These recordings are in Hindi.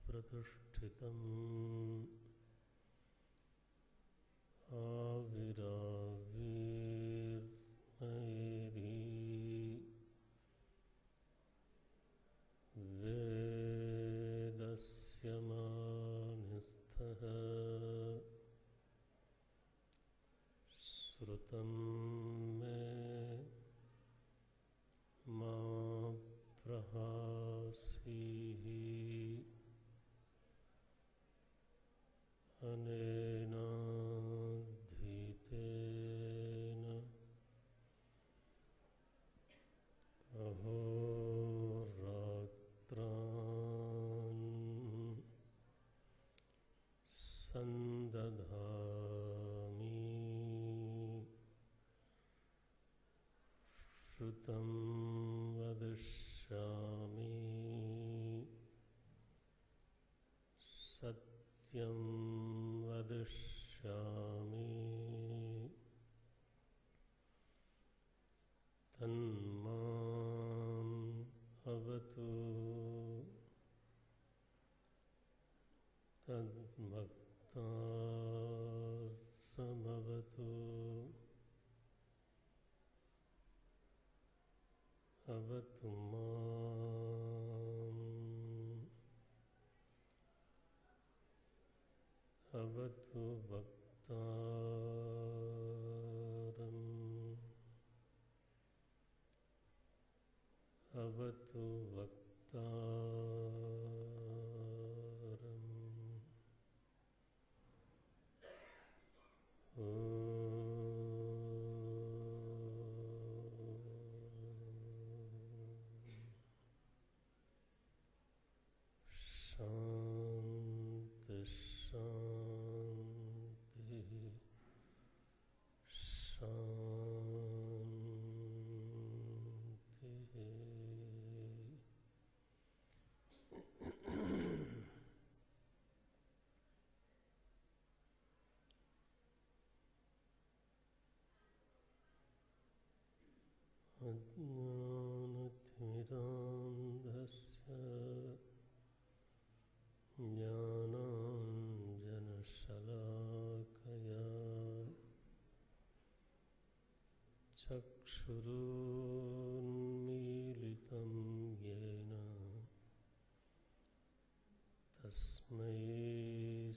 प्रतिष्ठितम् आविराविर्मयेधि वेदस्य मानिस्थः श्रुतं मे मा प्रहासीः अनेनाधीतेन अहोरात्रान् सन्दधामि श्रुतं वदिष्यामि सत्यं वदिष्यामि तन्माम् अवतु तद्भक्तार्थमवतु अवतु माम् अवतु भक्तारम् अवतु भक्तारम् शांति शांति शांति। अज्ञानतिमिरान्धस्य ज्ञानाञ्जनशलाकया चक्षुरुन्मीलितं येन तस्मै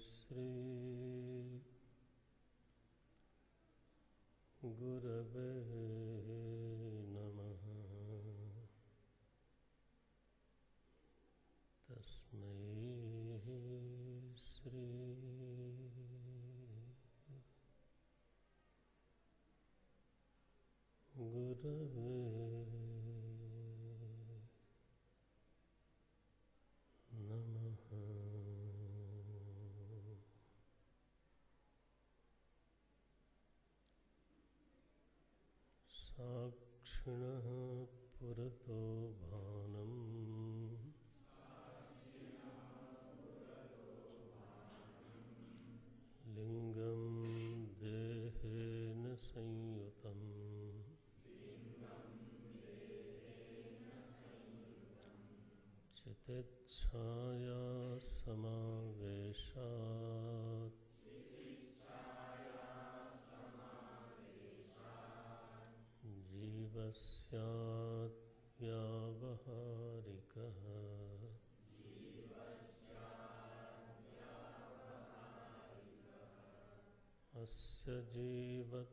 श्री गुरवे नमः। तस्मै श्री गुरवे नमः। साक्षिणः पुरतो भानम् लिंगं देहेन संयुतम् चितिच्छाया समावेशात् जीवस्यात् व्यावहारिकः अस्य जीवत्वमारोपात्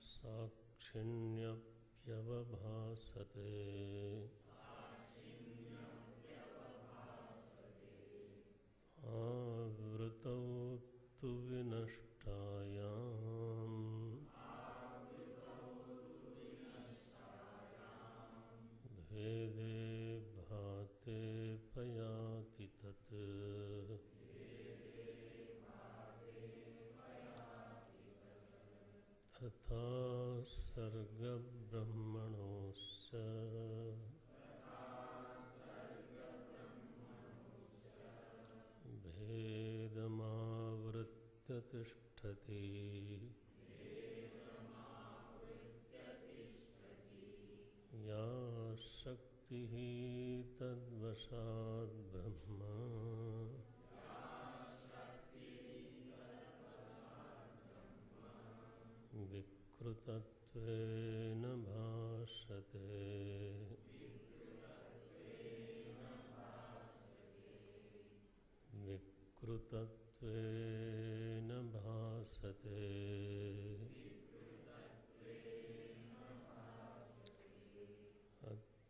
साक्षिण्यप्यवभासते आवृतौ तु विनष्टायाम् भेदे भाते पयाति तत् तथा सर्गब्रह्मणोश्च भेदमावृत्य तिष्ठति याशक्तिः तद्वशात् ब्रह्म विकृतत्वेन भाषते। विकृतत्वेन भासते।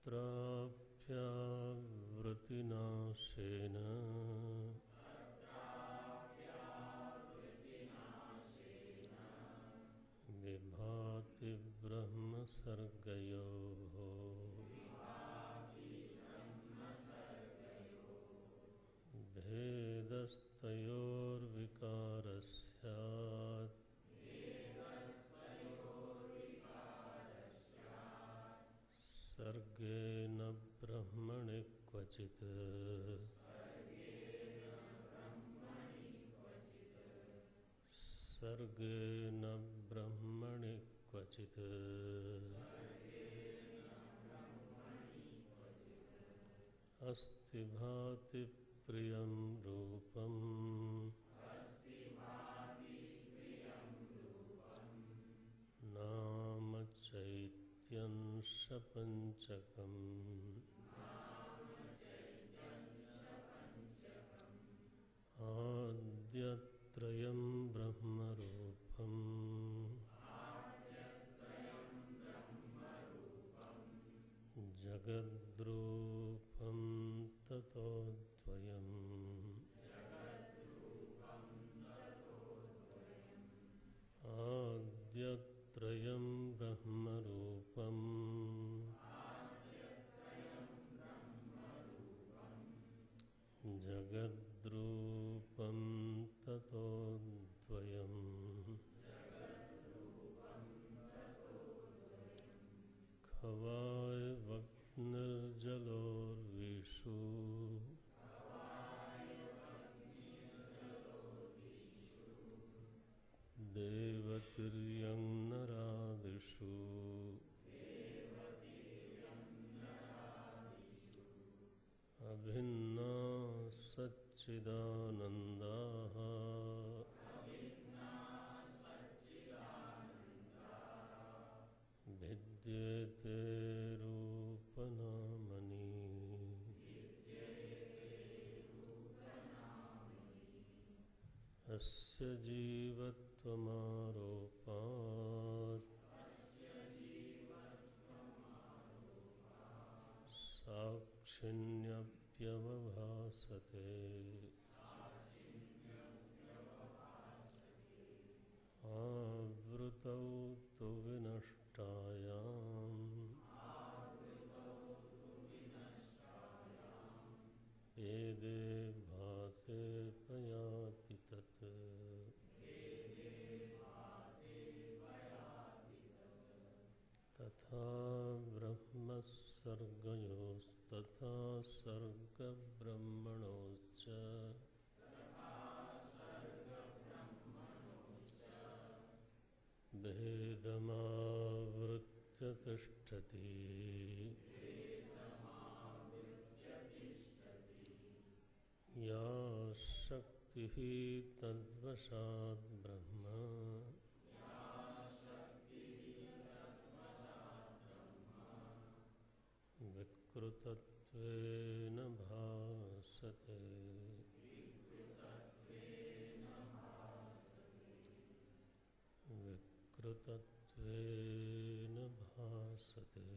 अत्राप्यावृत्तिनाशेन विभाति ब्रह्मसर्गयोः। भेदस्तयोर्विकारस्यात् सर्गेण ब्रह्मणि क्वचित्। सर्गेण ब्रह्मणि क्वचित्। अस्ति भाति प्रियं रूपम् नाम चैत्यंशपञ्चकम्। आद्यत्रयं ब्रह्मरूपम् जगद्रूपं ततोऽद्वयम्। आद्यत्रयं ब्रह्मरूपम् जगद्रूपं ततोऽद्वयम्। खवायवग्निर्जलोर्विषु देवतिर्यं नरादिषु अभिन्ना सच्चिदानन्दाः भिद्येते रूपनामनि। अस्य जीवत्वमारोपात् साक्षिण्यप्यवभासते। आवृतौ तु विनष्टायाम् वेदे भाते पयाति तत्। तथा ब्रह्मसर्गयोस्तथा सर्गब्रह्मणोश्च भेदमावृत्य तिष्ठति। या शक्तिः तद्वशात् ब्रह्म विकृतत्वेन भासते। विकृतत्वेन भासते।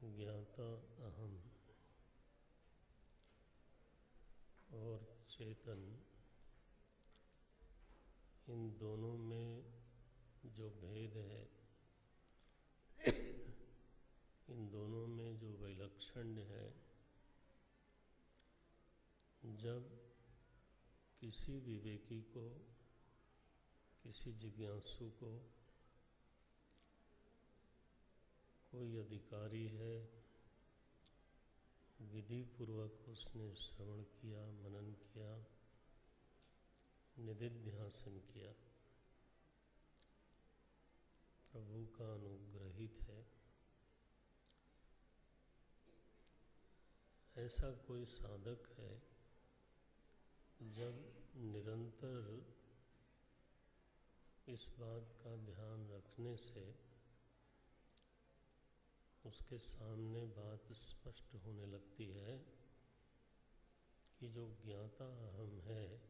ज्ञाता अहम और चेतन, इन दोनों में जो भेद है, इन दोनों में जो वैलक्षण्य है, जब किसी विवेकी को, किसी जिज्ञासु को कोई अधिकारी है, विधि पूर्वक उसने श्रवण किया, मनन किया, निधिध्यासन किया, प्रभु का अनुग्रहित है, ऐसा कोई साधक है जब निरंतर इस बात का ध्यान रखने से उसके सामने बात स्पष्ट होने लगती है कि जो ज्ञाता अहम है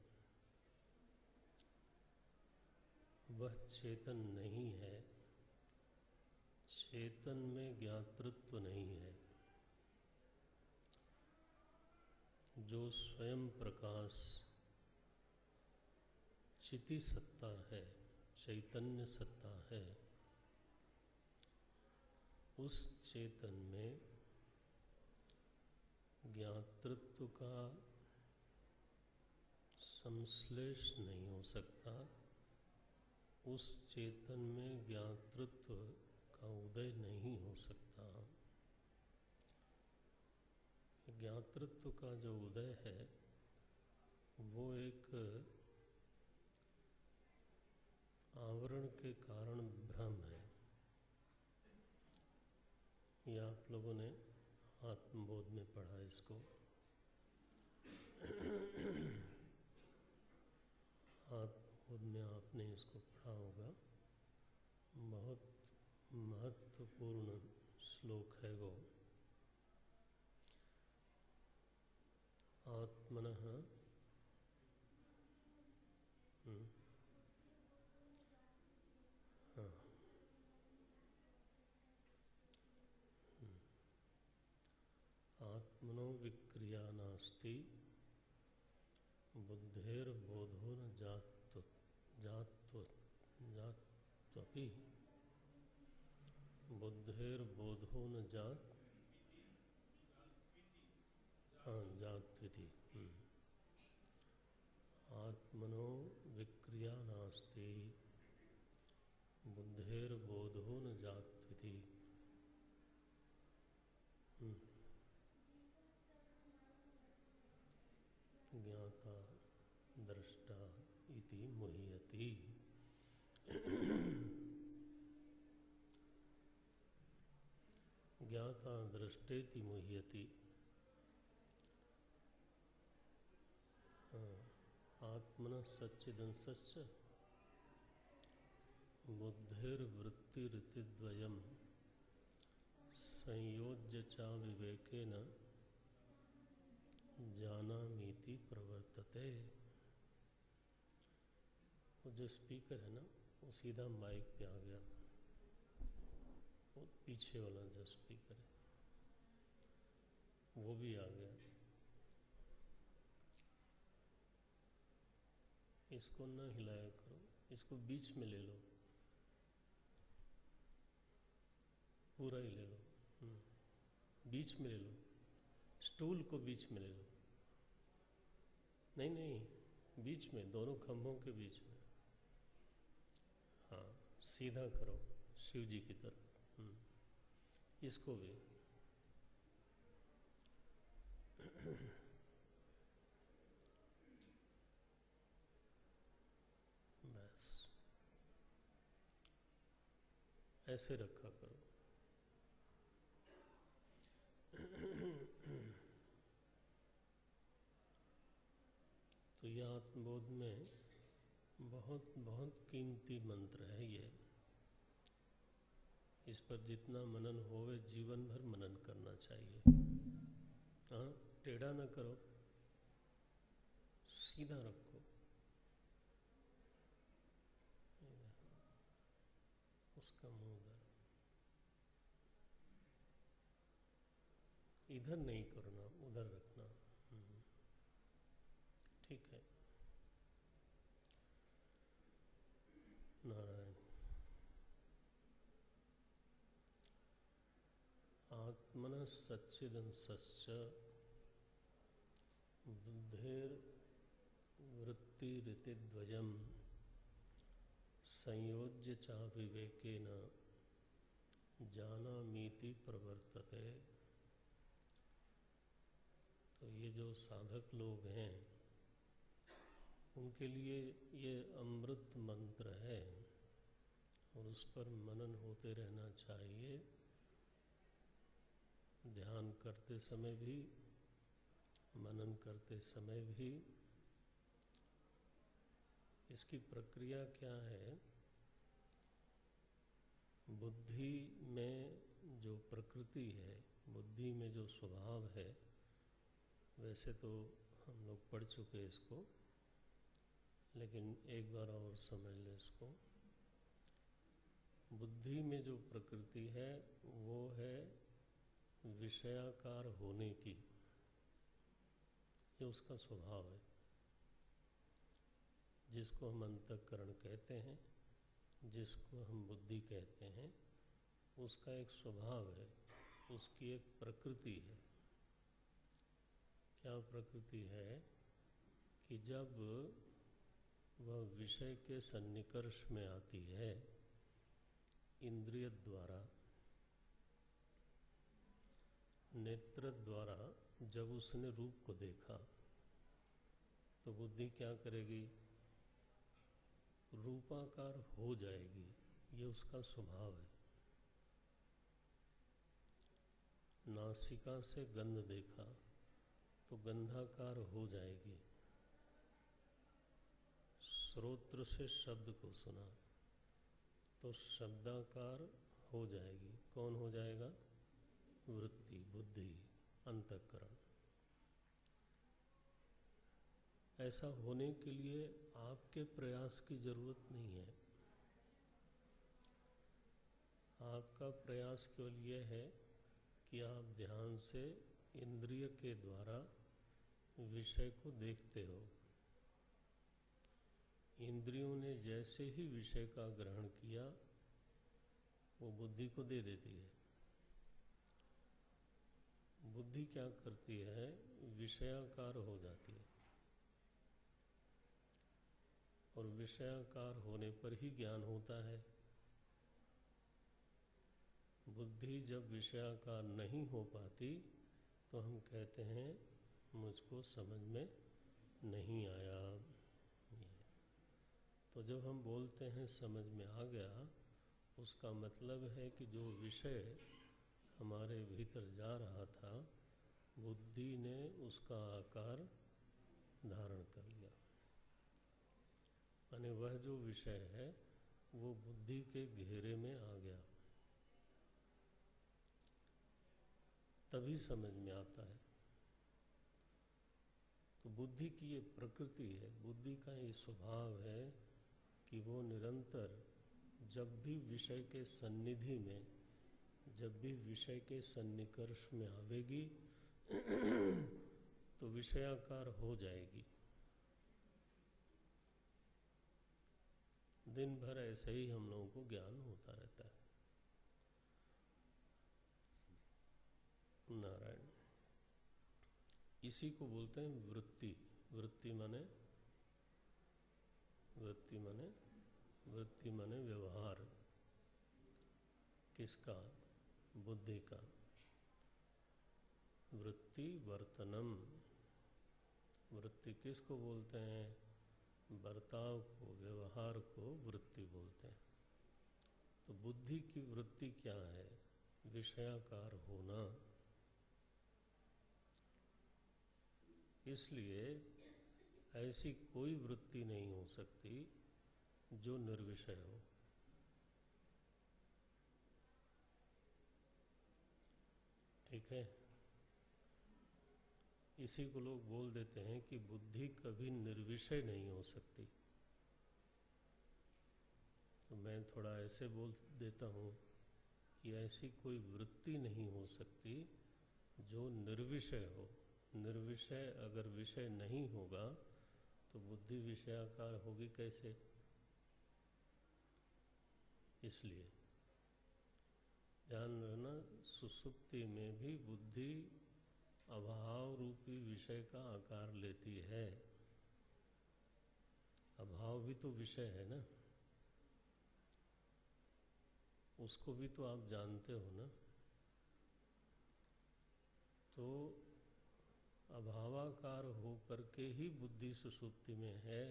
वह चेतन नहीं है, चेतन में ज्ञातृत्व नहीं है। जो स्वयं प्रकाश चिति सत्ता है, चैतन्य सत्ता है, उस चेतन में ज्ञातृत्व का संश्लेष नहीं हो सकता, उस चेतन में ज्ञातृत्व का उदय नहीं हो सकता। ज्ञातृत्व का जो उदय है वो एक आवरण के कारण भ्रम है। ये आप लोगों ने आत्मबोध में पढ़ा इसको। आत्मबोध में आपने इसको पढ़ा होगा। बहुत महत्वपूर्ण श्लोक है वो। आत्मनः आत्मनो विक्रिया नास्ति बुद्धेर्बोधो न जात्वपि बुद्धेर्बोधो न जात्विति। आत्मनो विक्रिया नास्ति बुद्धेर्बोधो न जात्विति। ज्ञाता दृष्टा इति मुह्यति। ज्ञाता दृष्टेति मुह्यति। आत्मनः सच्चिदंसस्य बुद्धिर्वृत्तिरितिद्वयम् संयोज्य च विवेकेन जानामीति प्रवर्तते। वो जो स्पीकर है ना वो सीधा माइक पे आ गया, वो पीछे वाला जो स्पीकर है वो भी आ गया। इसको ना हिलाया करो, इसको बीच में ले लो, पूरा ही ले लो। बीच में ले लो, स्टूल को बीच में ले लो। नहीं नहीं, बीच में, दोनों खंभों के बीच में। हाँ, सीधा करो शिव जी की तरफ। इसको भी बस ऐसे रखा करो। तो यह आत्मबोध में बहुत बहुत कीमती मंत्र है ये। इस पर जितना मनन होवे जीवन भर मनन करना चाहिए। हाँ, टेढ़ा ना करो, सीधा रखो। उसका मुंह इधर नहीं करना, उधर रखना। ठीक है। नारायण। आत्मनः सच्चिदंसस्य बुद्धेर्वृत्तिरितिद्वयम् संयोज्य च विवेकेन जानामीति प्रवर्तते। ये जो साधक लोग हैं उनके लिए ये अमृत मंत्र है और उस पर मनन होते रहना चाहिए, ध्यान करते समय भी, मनन करते समय भी। इसकी प्रक्रिया क्या है? बुद्धि में जो प्रकृति है, बुद्धि में जो स्वभाव है, वैसे तो हम लोग पढ़ चुके इसको, लेकिन एक बार और समझ लें इसको। बुद्धि में जो प्रकृति है वो है विषयाकार होने की, ये उसका स्वभाव है, जिसको हम अंतःकरण कहते हैं, जिसको हम बुद्धि कहते हैं, उसका एक स्वभाव है, उसकी एक प्रकृति है। क्या प्रकृति है? कि जब वह विषय के सन्निकर्ष में आती है इंद्रिय द्वारा, नेत्र द्वारा, जब उसने रूप को देखा तो बुद्धि क्या करेगी? रूपाकार हो जाएगी, ये उसका स्वभाव है। नासिका से गंध देखा तो गंधाकार हो जाएगी, श्रोत्र से शब्द को सुना तो शब्दाकार हो जाएगी। कौन हो जाएगा? वृत्ति, बुद्धि, अंतःकरण। ऐसा होने के लिए आपके प्रयास की जरूरत नहीं है। आपका प्रयास केवल यह है कि आप ध्यान से इंद्रिय के द्वारा विषय को देखते हो। इंद्रियों ने जैसे ही विषय का ग्रहण किया वो बुद्धि को दे देती है। बुद्धि क्या करती है? विषयाकार हो जाती है, और विषयाकार होने पर ही ज्ञान होता है। बुद्धि जब विषयाकार नहीं हो पाती तो हम कहते हैं मुझको समझ में नहीं आया। तो जब हम बोलते हैं समझ में आ गया, उसका मतलब है कि जो विषय हमारे भीतर जा रहा था, बुद्धि ने उसका आकार धारण कर लिया। यानी वह जो विषय है वो बुद्धि के घेरे में आ गया, तभी समझ में आता है। तो बुद्धि की ये प्रकृति है, बुद्धि का ये स्वभाव है कि वो निरंतर जब भी विषय के सन्निधि में, जब भी विषय के सन्निकर्ष में आवेगी तो विषयाकार हो जाएगी। दिन भर ऐसे ही हम लोगों को ज्ञान होता रहता है। नारायण। इसी को बोलते हैं वृत्ति। वृत्ति माने, वृत्ति माने, वृत्ति माने व्यवहार। किसका? बुद्धि का। वृत्ति वर्तनम। वृत्ति किसको बोलते हैं? बर्ताव को, व्यवहार को वृत्ति बोलते हैं। तो बुद्धि की वृत्ति क्या है? विषयाकार होना। इसलिए ऐसी कोई वृत्ति नहीं हो सकती जो निर्विषय हो। ठीक है? इसी को लोग बोल देते हैं कि बुद्धि कभी निर्विषय नहीं हो सकती। तो मैं थोड़ा ऐसे बोल देता हूँ कि ऐसी कोई वृत्ति नहीं हो सकती जो निर्विषय हो। निर्विषय अगर विषय नहीं होगा तो बुद्धि विषयाकार होगी कैसे? इसलिए ध्यान रखना, सुसुप्ति में भी बुद्धि अभाव रूपी विषय का आकार लेती है। अभाव भी तो विषय है ना, उसको भी तो आप जानते हो ना। तो अभावाकार होकर के ही बुद्धि सुषुप्ति में है।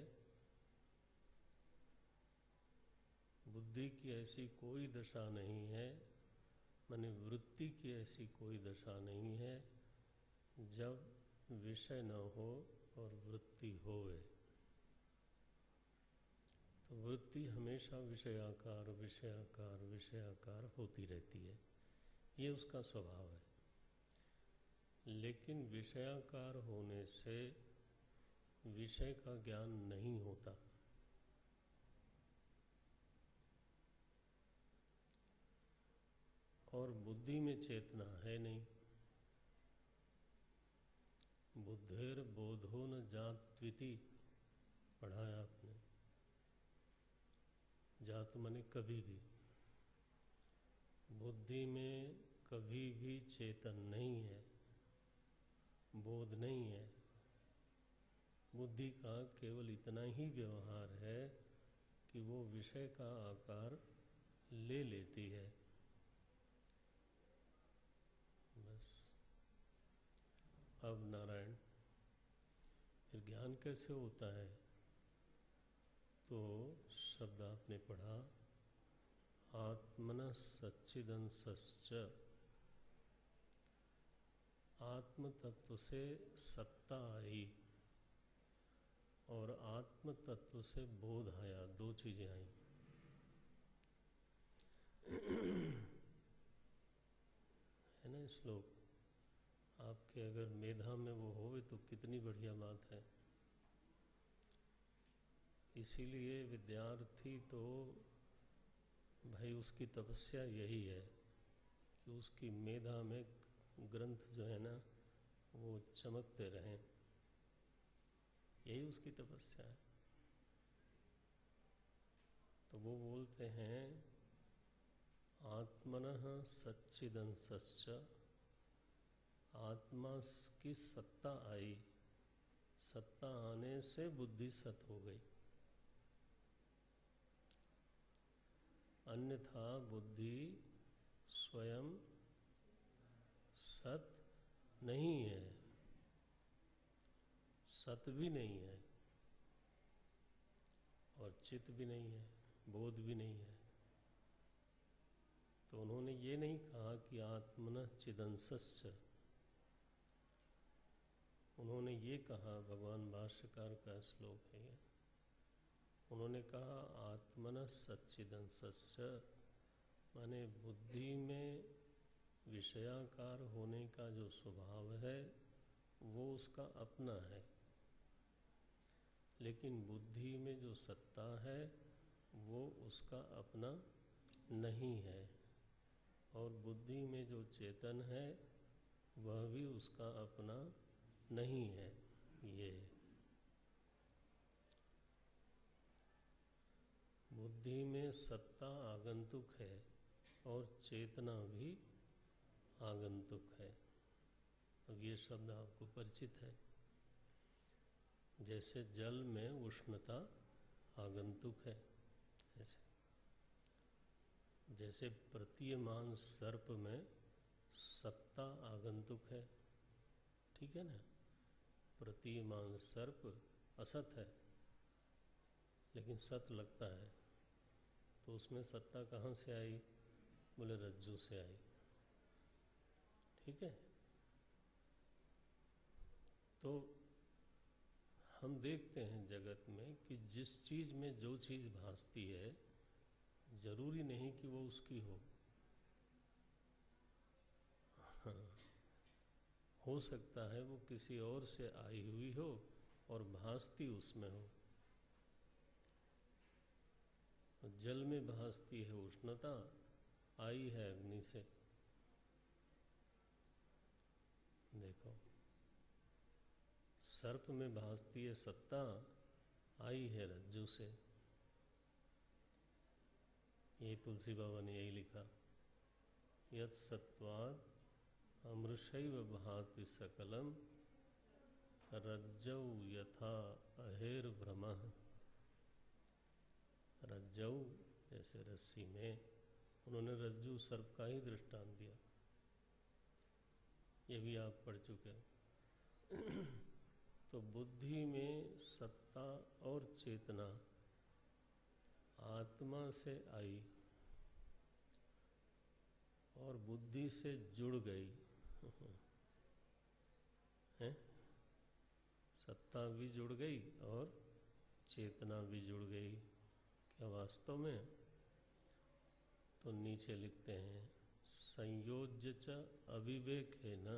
बुद्धि की ऐसी कोई दशा नहीं है, माने वृत्ति की ऐसी कोई दशा नहीं है जब विषय न हो और वृत्ति होवे। तो वृत्ति हमेशा विषयाकार विषयाकार विषयाकार होती रहती है, ये उसका स्वभाव है। लेकिन विषयाकार होने से विषय का ज्ञान नहीं होता। और बुद्धि में चेतना है नहीं। बुद्धेर बोधो न जात्विति पढ़ा है आपने। जात माने कभी भी। बुद्धि में कभी भी चेतन नहीं है, बोध नहीं है। बुद्धि का केवल इतना ही व्यवहार है कि वो विषय का आकार ले लेती है, बस। अब नारायण, फिर ज्ञान कैसे होता है? तो शब्द आपने पढ़ा, आत्मनः सच्चिदंसश्च। आत्म तत्व से सत्ता आई और आत्म तत्व से बोध आया, दो चीजें आई। है ना श्लोक? आपके अगर मेधा में वो होवे तो कितनी बढ़िया बात है। इसीलिए विद्यार्थी तो भाई उसकी तपस्या यही है कि उसकी मेधा में ग्रंथ जो है ना वो चमकते रहें, यही उसकी तपस्या है। तो वो बोलते हैं आत्मनः सच्चिदंसश्च, आत्मा की सत्ता आई, सत्ता आने से बुद्धि सत हो गई। अन्यथा बुद्धि स्वयं सत नहीं है, सत भी नहीं है और चित भी नहीं है, बोध भी नहीं है। तो उन्होंने ये नहीं कहा कि आत्मनः चिदंसस्य, उन्होंने ये कहा, भगवान भाष्यकार का श्लोक है ये, उन्होंने कहा आत्मनः सच्चिदंसस्य, माने बुद्धि में विषयाकार होने का जो स्वभाव है वो उसका अपना है, लेकिन बुद्धि में जो सत्ता है वो उसका अपना नहीं है, और बुद्धि में जो चेतन है वह भी उसका अपना नहीं है। ये बुद्धि में सत्ता आगंतुक है और चेतना भी आगंतुक है। अब ये शब्द आपको परिचित है। जैसे जल में उष्णता आगंतुक है, जैसे प्रतीयमान सर्प में सत्ता आगंतुक है, ठीक है ना। प्रतीयमान सर्प असत है लेकिन सत लगता है, तो उसमें सत्ता कहाँ से आई? बोले रज्जु से आई, ठीक है। तो हम देखते हैं जगत में कि जिस चीज में जो चीज भासती है जरूरी नहीं कि वो उसकी हो। हाँ, हो सकता है वो किसी और से आई हुई हो और भासती उसमें हो। जल में भासती है उष्णता, आई है अग्नि से। देखो, सर्प में भासती है सत्ता, आई है रज्जु से। ये तुलसी बाबा ने यही लिखा, यत् सत्वाद अमृषैव भाति सकलम रज्जौ यथा अहेर भ्रमः। रज्जौ जैसे रस्सी में, उन्होंने रज्जु सर्प का ही दृष्टांत दिया, ये भी आप पढ़ चुके हैं। तो बुद्धि में सत्ता और चेतना आत्मा से आई और बुद्धि से जुड़ गई है। सत्ता भी जुड़ गई और चेतना भी जुड़ गई। क्या वास्तव में? तो नीचे लिखते हैं संयोज्य च अविवेकेन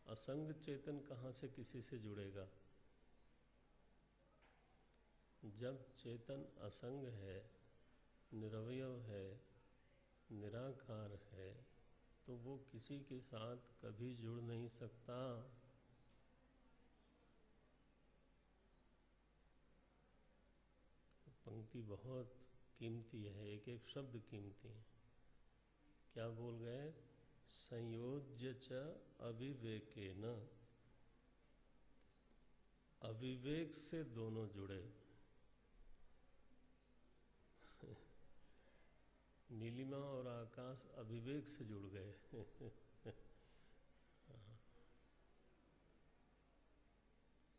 असंग चेतन कहाँ से किसी से जुड़ेगा? जब चेतन असंग है, निरवयव है, निराकार है, तो वो किसी के साथ कभी जुड़ नहीं सकता। पंक्ति बहुत कीमती है, एक एक शब्द कीमती है। क्या बोल गए? संयोज्य च अविवेकेन, अविवेक से दोनों जुड़े। नीलिमा और आकाश अविवेक से जुड़ गए।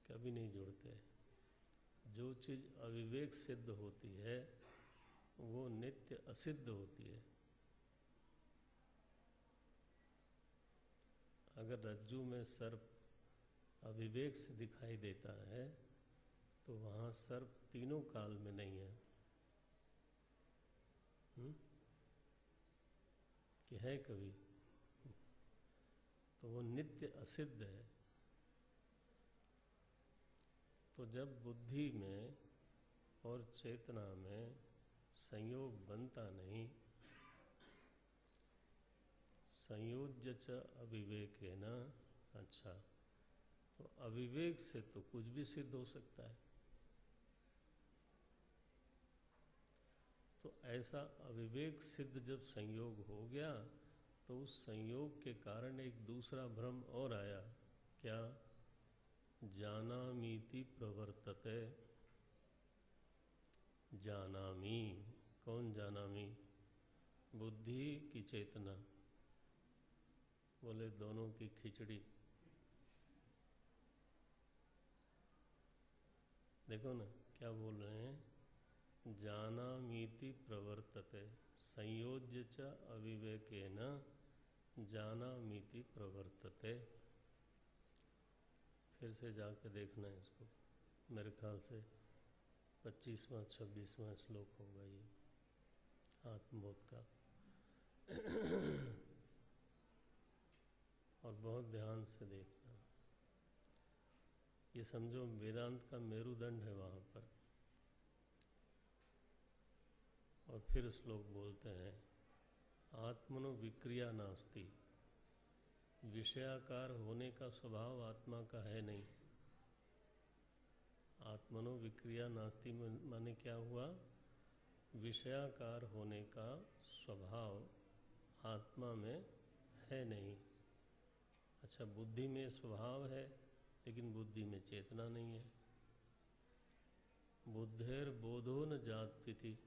कभी नहीं जुड़ते। जो चीज अविवेक सिद्ध होती है वो नित्य असिद्ध होती है। अगर रज्जू में सर्प अविवेक से दिखाई देता है तो वहाँ सर्प तीनों काल में नहीं है। कि है कभी? तो वो नित्य असिद्ध है। तो जब बुद्धि में और चेतना में संयोग बनता नहीं, संयोज्य च अविवेकेन, अच्छा, तो अविवेक से तो कुछ भी सिद्ध हो सकता है। तो ऐसा अविवेक सिद्ध जब संयोग हो गया तो उस संयोग के कारण एक दूसरा भ्रम और आया। क्या? जानामीति प्रवर्तते। जानामी, कौन जानामी? बुद्धि की चेतना? बोले दोनों की खिचड़ी। देखो ना क्या बोल रहे हैं, जानामीति प्रवर्तते, संयोज्य च अविवेकेन जानामीति प्रवर्तते। फिर से जाकर देखना है इसको, मेरे ख्याल से 25वां 26वां श्लोक होगा ये आत्मबोध का। और बहुत ध्यान से देखना। ये समझो वेदांत का मेरुदंड है वहाँ पर। और फिर श्लोक बोलते हैं आत्मनो विक्रिया नास्ति, विषयाकार होने का स्वभाव आत्मा का है नहीं। आत्मनो विक्रिया नास्ति माने क्या हुआ? विषयाकार होने का स्वभाव आत्मा में है नहीं। अच्छा, बुद्धि में स्वभाव है लेकिन बुद्धि में चेतना नहीं है। बुद्धेर बोधो न जाति थी,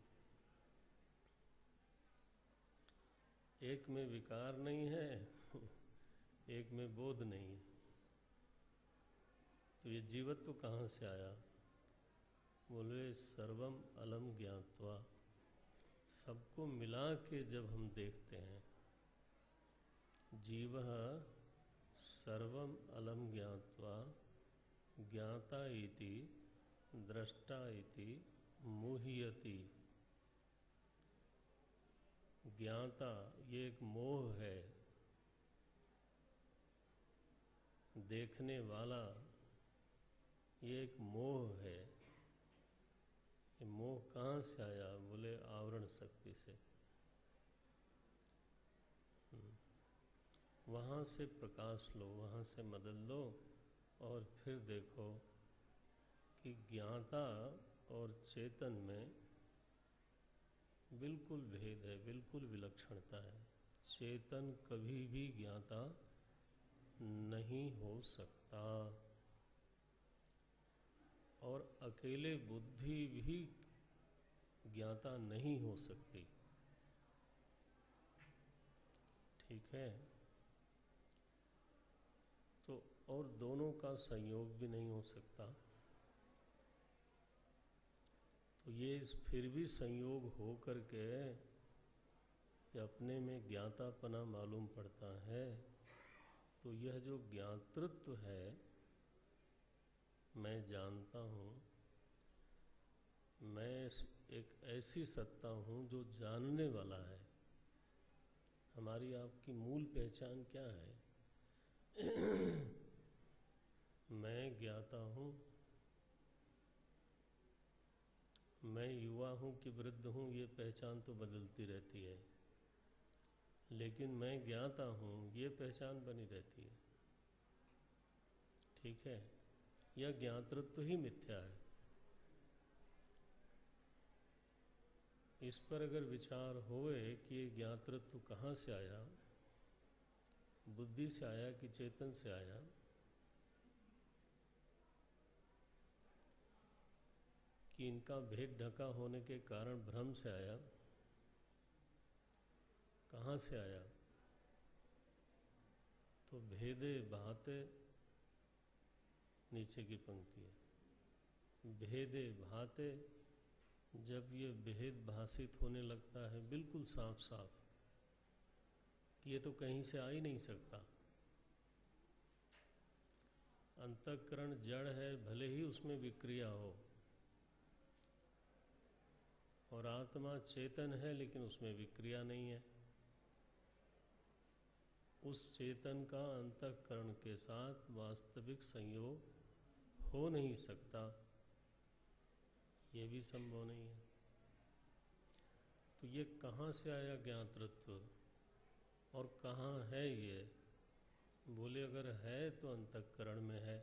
एक में विकार नहीं है एक में बोध नहीं है। तो ये जीवत्व कहाँ से आया? बोले सर्वम अलम ज्ञात्वा, सबको मिला के जब हम देखते हैं, जीवः सर्वम अलम ज्ञात्वा ज्ञाता इति द्रष्टा इति मोह्यति। ज्ञाता ये एक मोह है, देखने वाला ये एक मोह है। ये मोह कहाँ से आया? बोले आवरण शक्ति से। वहाँ से प्रकाश लो, वहाँ से मदद लो और फिर देखो कि ज्ञाता और चेतन में बिल्कुल भेद है, बिल्कुल विलक्षणता है। चेतन कभी भी ज्ञाता नहीं हो सकता और अकेले बुद्धि भी ज्ञाता नहीं हो सकती। ठीक है। तो और दोनों का संयोग भी नहीं हो सकता। तो ये फिर भी संयोग हो करके अपने में ज्ञातापना मालूम पड़ता है। तो यह जो ज्ञातृत्व है, मैं जानता हूँ, मैं एक ऐसी सत्ता हूँ जो जानने वाला है। हमारी आपकी मूल पहचान क्या है? मैं ज्ञाता हूँ, मैं युवा हूँ कि वृद्ध हूँ, ये पहचान तो बदलती रहती है, लेकिन मैं ज्ञाता हूँ ये पहचान बनी रहती है। ठीक है, यह ज्ञातृत्व ही मिथ्या है। इस पर अगर विचार होए कि ये ज्ञातृत्व कहाँ से आया, बुद्धि से आया कि चेतन से आया, कि इनका भेद ढका होने के कारण भ्रम से आया, कहाँ से आया? तो भेदे भाते, नीचे की पंक्ति है, भेदे भाते, जब ये भेद भाषित होने लगता है बिल्कुल साफ साफ कि ये तो कहीं से आ ही नहीं सकता। अंतःकरण जड़ है, भले ही उसमें विक्रिया हो, और आत्मा चेतन है लेकिन उसमें विक्रिया नहीं है। उस चेतन का अंतःकरण के साथ वास्तविक संयोग हो नहीं सकता, ये भी संभव नहीं है। तो ये कहाँ से आया ज्ञातृत्व, और कहाँ है ये? बोले अगर है तो अंतःकरण में है,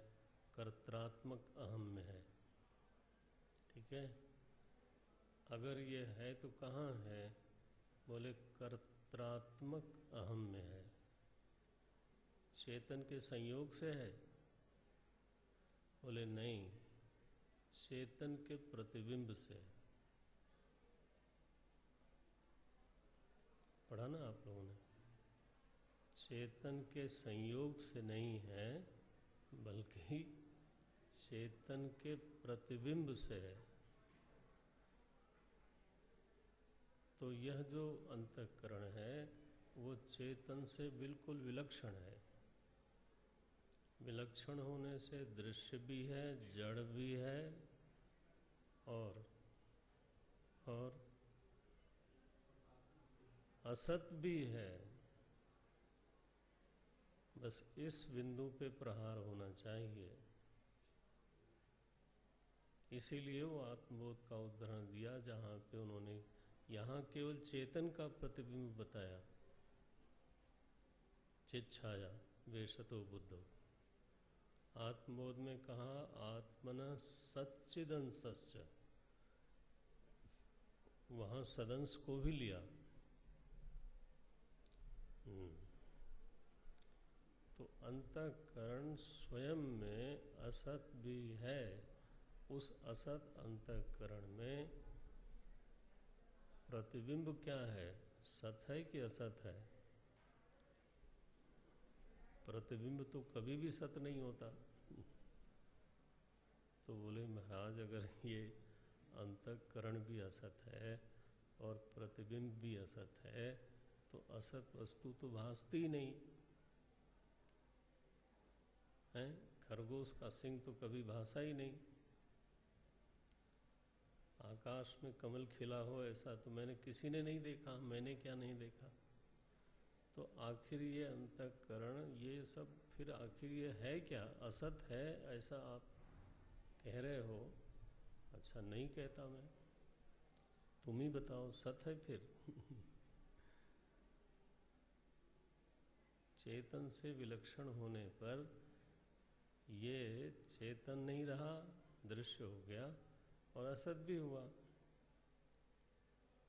कर्त्रात्मक अहम में है। ठीक है, अगर ये है तो कहाँ है? बोले कर्त्रात्मक अहम में है। चेतन के संयोग से है? बोले नहीं, चेतन के प्रतिबिंब से। पढ़ा ना आप लोगों ने? चेतन के संयोग से नहीं है, बल्कि चेतन के प्रतिबिंब से है। तो यह जो अंतःकरण है वो चेतन से बिल्कुल विलक्षण है। विलक्षण होने से दृश्य भी है, जड़ भी है, और असत भी है। बस इस बिंदु पे प्रहार होना चाहिए। इसीलिए वो आत्मबोध का उदाहरण दिया जहाँ पे उन्होंने यहाँ केवल चेतन का प्रतिबिंब बताया, चिच्छाया वेशतो बुद्धो। आत्मबोध में कहा आत्मना सच्चिदंसश्च, वहाँ सदंश को भी लिया। तो अंतःकरण स्वयं में असत भी है। उस असत अंतःकरण में प्रतिबिंब क्या है? सत है कि असत है? प्रतिबिंब तो कभी भी सत नहीं होता। तो बोले महाराज अगर ये अंतःकरण भी असत है और प्रतिबिंब भी असत है, तो असत वस्तु तो भासती ही नहीं है। खरगोश का सिंह तो कभी भासा ही नहीं। आकाश में कमल खिला हो ऐसा तो मैंने किसी ने नहीं देखा, मैंने क्या नहीं देखा। तो आखिर ये अंतःकरण, ये सब फिर आखिर ये है क्या? असत है ऐसा आप कह रहे हो। अच्छा, नहीं कहता मैं, तुम ही बताओ सत है फिर। चेतन से विलक्षण होने पर ये चेतन नहीं रहा, दृश्य हो गया और असत भी हुआ।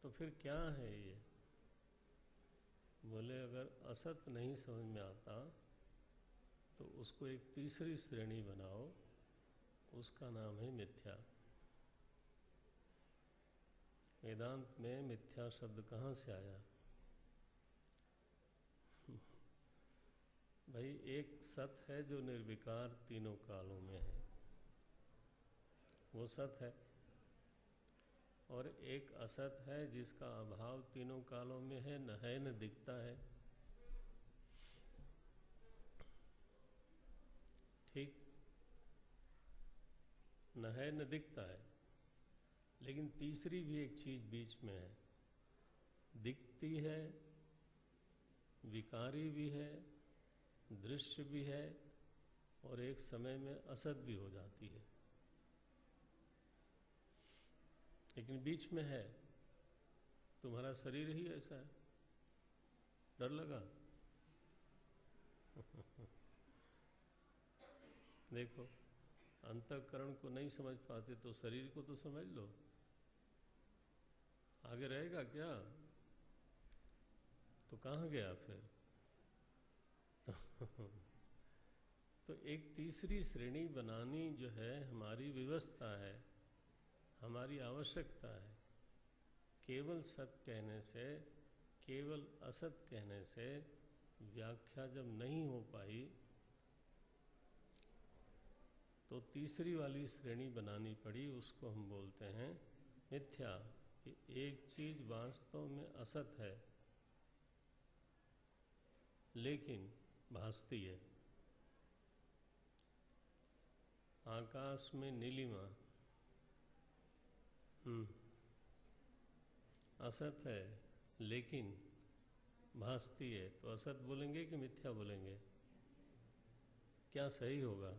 तो फिर क्या है ये? बोले अगर असत नहीं समझ में आता तो उसको एक तीसरी श्रेणी बनाओ, उसका नाम है मिथ्या। वेदांत में मिथ्या शब्द कहाँ से आया? भाई एक सत है जो निर्विकार तीनों कालों में है, वो सत है। और एक असत है जिसका अभाव तीनों कालों में है, न दिखता है। ठीक, न दिखता है। लेकिन तीसरी भी एक चीज बीच में है, दिखती है, विकारी भी है, दृश्य भी है, और एक समय में असत भी हो जाती है। लेकिन बीच में है। तुम्हारा शरीर ही ऐसा है। डर लगा? देखो, अंतःकरण को नहीं समझ पाते तो शरीर को तो समझ लो। आगे रहेगा क्या? तो कहाँ गया फिर? तो एक तीसरी श्रेणी बनानी जो है हमारी व्यवस्था है, हमारी आवश्यकता है। केवल सत कहने से, केवल असत कहने से व्याख्या जब नहीं हो पाई तो तीसरी वाली श्रेणी बनानी पड़ी। उसको हम बोलते हैं मिथ्या, कि एक चीज वास्तव में असत है लेकिन भासती है। आकाश में नीलिमा असत है लेकिन भासती है, तो असत बोलेंगे कि मिथ्या बोलेंगे? क्या सही होगा?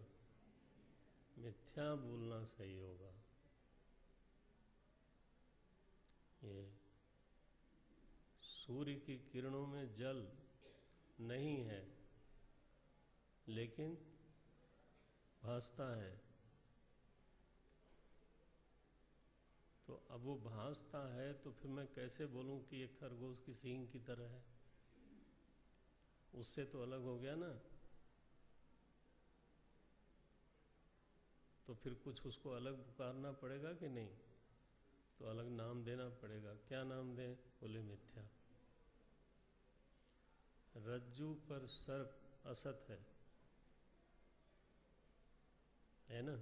मिथ्या बोलना सही होगा। ये सूर्य की किरणों में जल नहीं है लेकिन भासता है, तो अब वो भासता है तो फिर मैं कैसे बोलूं कि ये खरगोश की सींग की तरह है? उससे तो अलग हो गया ना। तो फिर कुछ उसको अलग पुकारना पड़ेगा कि नहीं? तो अलग नाम देना पड़ेगा। क्या नाम दें? बोले मिथ्या। रज्जू पर सर्प असत है ना?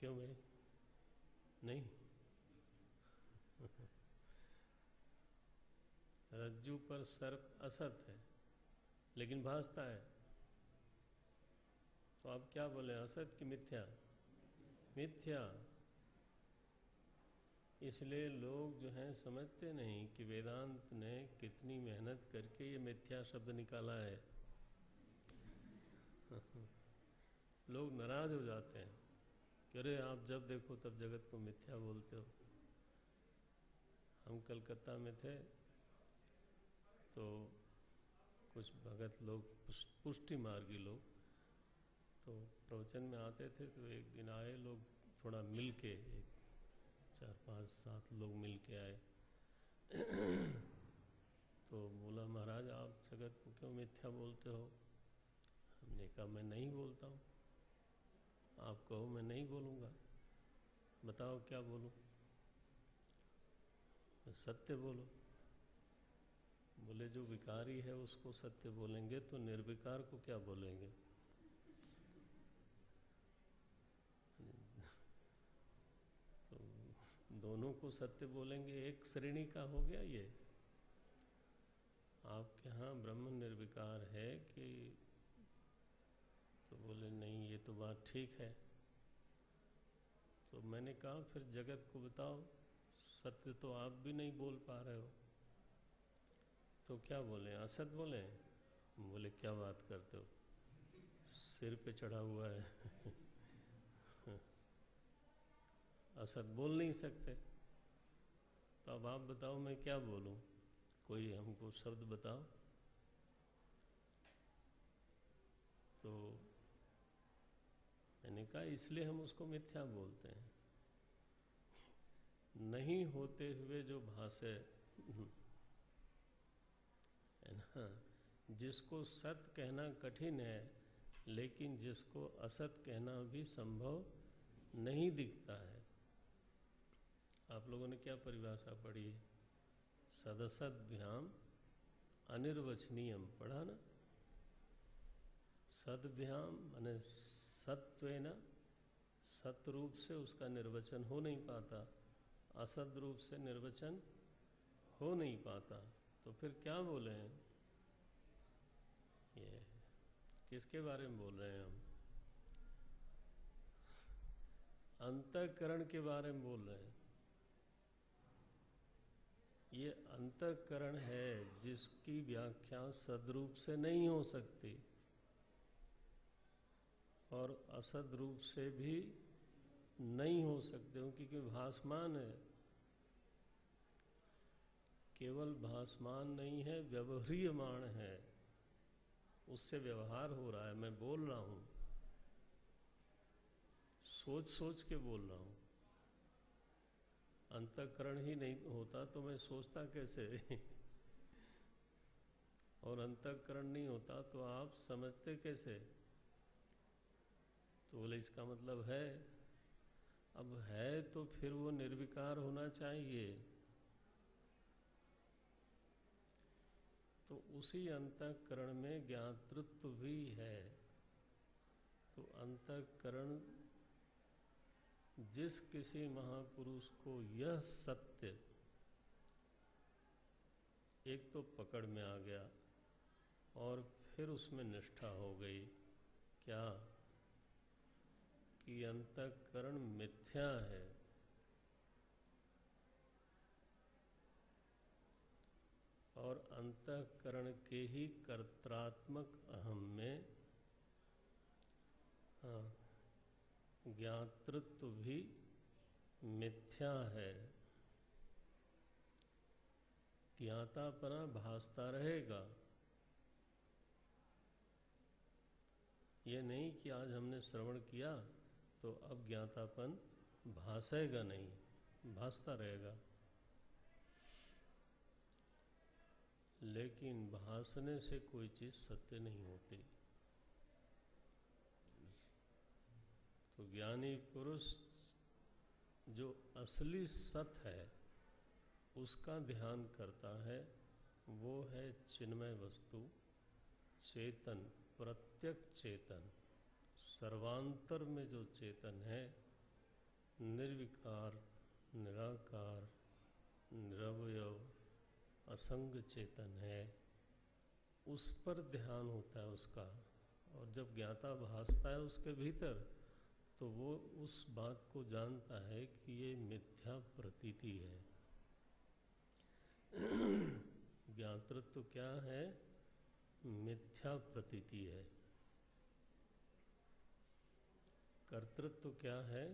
क्यों भाई? नहीं? रज्जू पर सर्प असत है लेकिन भासता है, तो आप क्या बोले, असत कि मिथ्या? मिथ्या। इसलिए लोग जो हैं समझते नहीं कि वेदांत ने कितनी मेहनत करके ये मिथ्या शब्द निकाला है। लोग नाराज हो जाते हैं कि अरे आप जब देखो तब जगत को मिथ्या बोलते हो। हम कलकत्ता में थे तो कुछ भगत लोग, पुष्टि मार्गी लोग, तो प्रवचन में आते थे। तो एक दिन आए लोग, थोड़ा मिल के, एक 4-5-7 लोग मिल के आए। तो बोला, महाराज आप जगत को क्यों मिथ्या बोलते हो? हमने कहा मैं नहीं बोलता हूँ। आप कहो मैं नहीं बोलूँगा, बताओ क्या बोलूँ? सत्य बोलो। बोले जो विकारी है उसको सत्य बोलेंगे तो निर्विकार को क्या बोलेंगे? तो दोनों को सत्य बोलेंगे, एक श्रेणी का हो गया ये। आपके यहाँ ब्रह्म निर्विकार है कि? तो बोले नहीं, ये तो बात ठीक है। तो मैंने कहा फिर जगत को बताओ, सत्य तो आप भी नहीं बोल पा रहे हो, तो क्या बोले? असत बोले? बोले क्या बात करते हो, सिर पे चढ़ा हुआ है। असत बोल नहीं सकते। तो अब आप बताओ मैं क्या बोलूं? कोई हमको शब्द बताओ। तो मैंने कहा इसलिए हम उसको मिथ्या बोलते हैं। नहीं होते हुए जो भाषे है ना, जिसको सत्य कहना कठिन है लेकिन जिसको असत कहना भी संभव नहीं दिखता है। आप लोगों ने क्या परिभाषा पढ़ी है? सदसद्भ्याम अनिर्वचनीयम, पढ़ा ना? सद्भ्याम माने सत्वेन, सत रूप से उसका निर्वचन हो नहीं पाता, असद रूप से निर्वचन हो नहीं पाता, तो फिर क्या बोले हैं? ये किसके बारे में बोल रहे हैं हम? अंतःकरण के बारे में बोल रहे हैं। ये अंतःकरण है जिसकी व्याख्या सदरूप से नहीं हो सकती और असद रूप से भी नहीं हो सकते, क्योंकि भासमान है। केवल भासमान नहीं है, व्यवहारियमाण है, उससे व्यवहार हो रहा है। मैं बोल रहा हूँ, सोच सोच के बोल रहा हूँ। अंतःकरण ही नहीं होता तो मैं सोचता कैसे? और अंतःकरण नहीं होता तो आप समझते कैसे? तो बोले इसका मतलब है। अब है तो फिर वो निर्विकार होना चाहिए। तो उसी अंतःकरण में ज्ञातृत्व भी है। तो अंतःकरण जिस किसी महापुरुष को यह सत्य एक तो पकड़ में आ गया और फिर उसमें निष्ठा हो गई, क्या कि अंतःकरण मिथ्या है, और अंतःकरण के ही कर्त्रात्मक अहम में ज्ञातृत्व भी मिथ्या है। ज्ञातापना भासता रहेगा। ये नहीं कि आज हमने श्रवण किया तो अब ज्ञातापन भासेगा नहीं, भासता रहेगा। लेकिन भासने से कोई चीज सत्य नहीं होती। तो ज्ञानी पुरुष जो असली सत है उसका ध्यान करता है, वो है चिन्मय वस्तु, चेतन, प्रत्यक चेतन, सर्वांतर में जो चेतन है, निर्विकार, निराकार, निरवयव, असंग चेतन है, उस पर ध्यान होता है उसका। और जब ज्ञाता भासता है उसके भीतर, तो वो उस बात को जानता है कि ये मिथ्या प्रतीति है। ज्ञातृत्व क्या है? मिथ्या प्रतीति है। कर्तृत्व क्या है?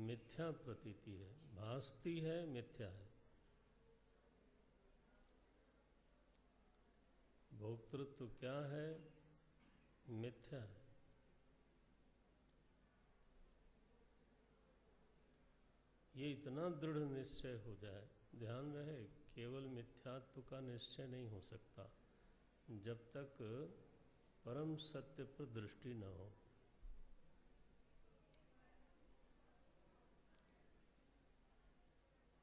मिथ्या प्रतीति है। भासती है, मिथ्या है। भोक्तृत्व क्या है? मिथ्या है। ये इतना दृढ़ निश्चय हो जाए, ध्यान रहे, केवल मिथ्यात्व का निश्चय नहीं हो सकता जब तक परम सत्य पर दृष्टि न हो।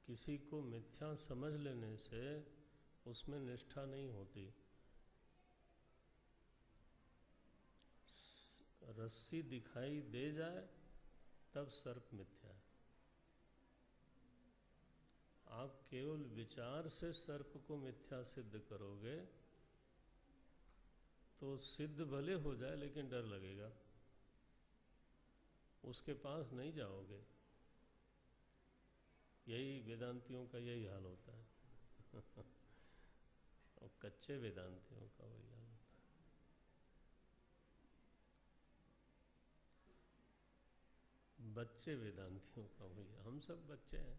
किसी को मिथ्या समझ लेने से उसमें निष्ठा नहीं होती। रस्सी दिखाई दे जाए तब सर्प मिथ्या है। आप केवल विचार से सर्प को मिथ्या सिद्ध करोगे तो सिद्ध भले हो जाए लेकिन डर लगेगा, उसके पास नहीं जाओगे। यही वेदांतियों का यही हाल होता है। और कच्चे वेदांतियों का वही हाल होता है। बच्चे वेदांतियों का वही, हम सब बच्चे हैं।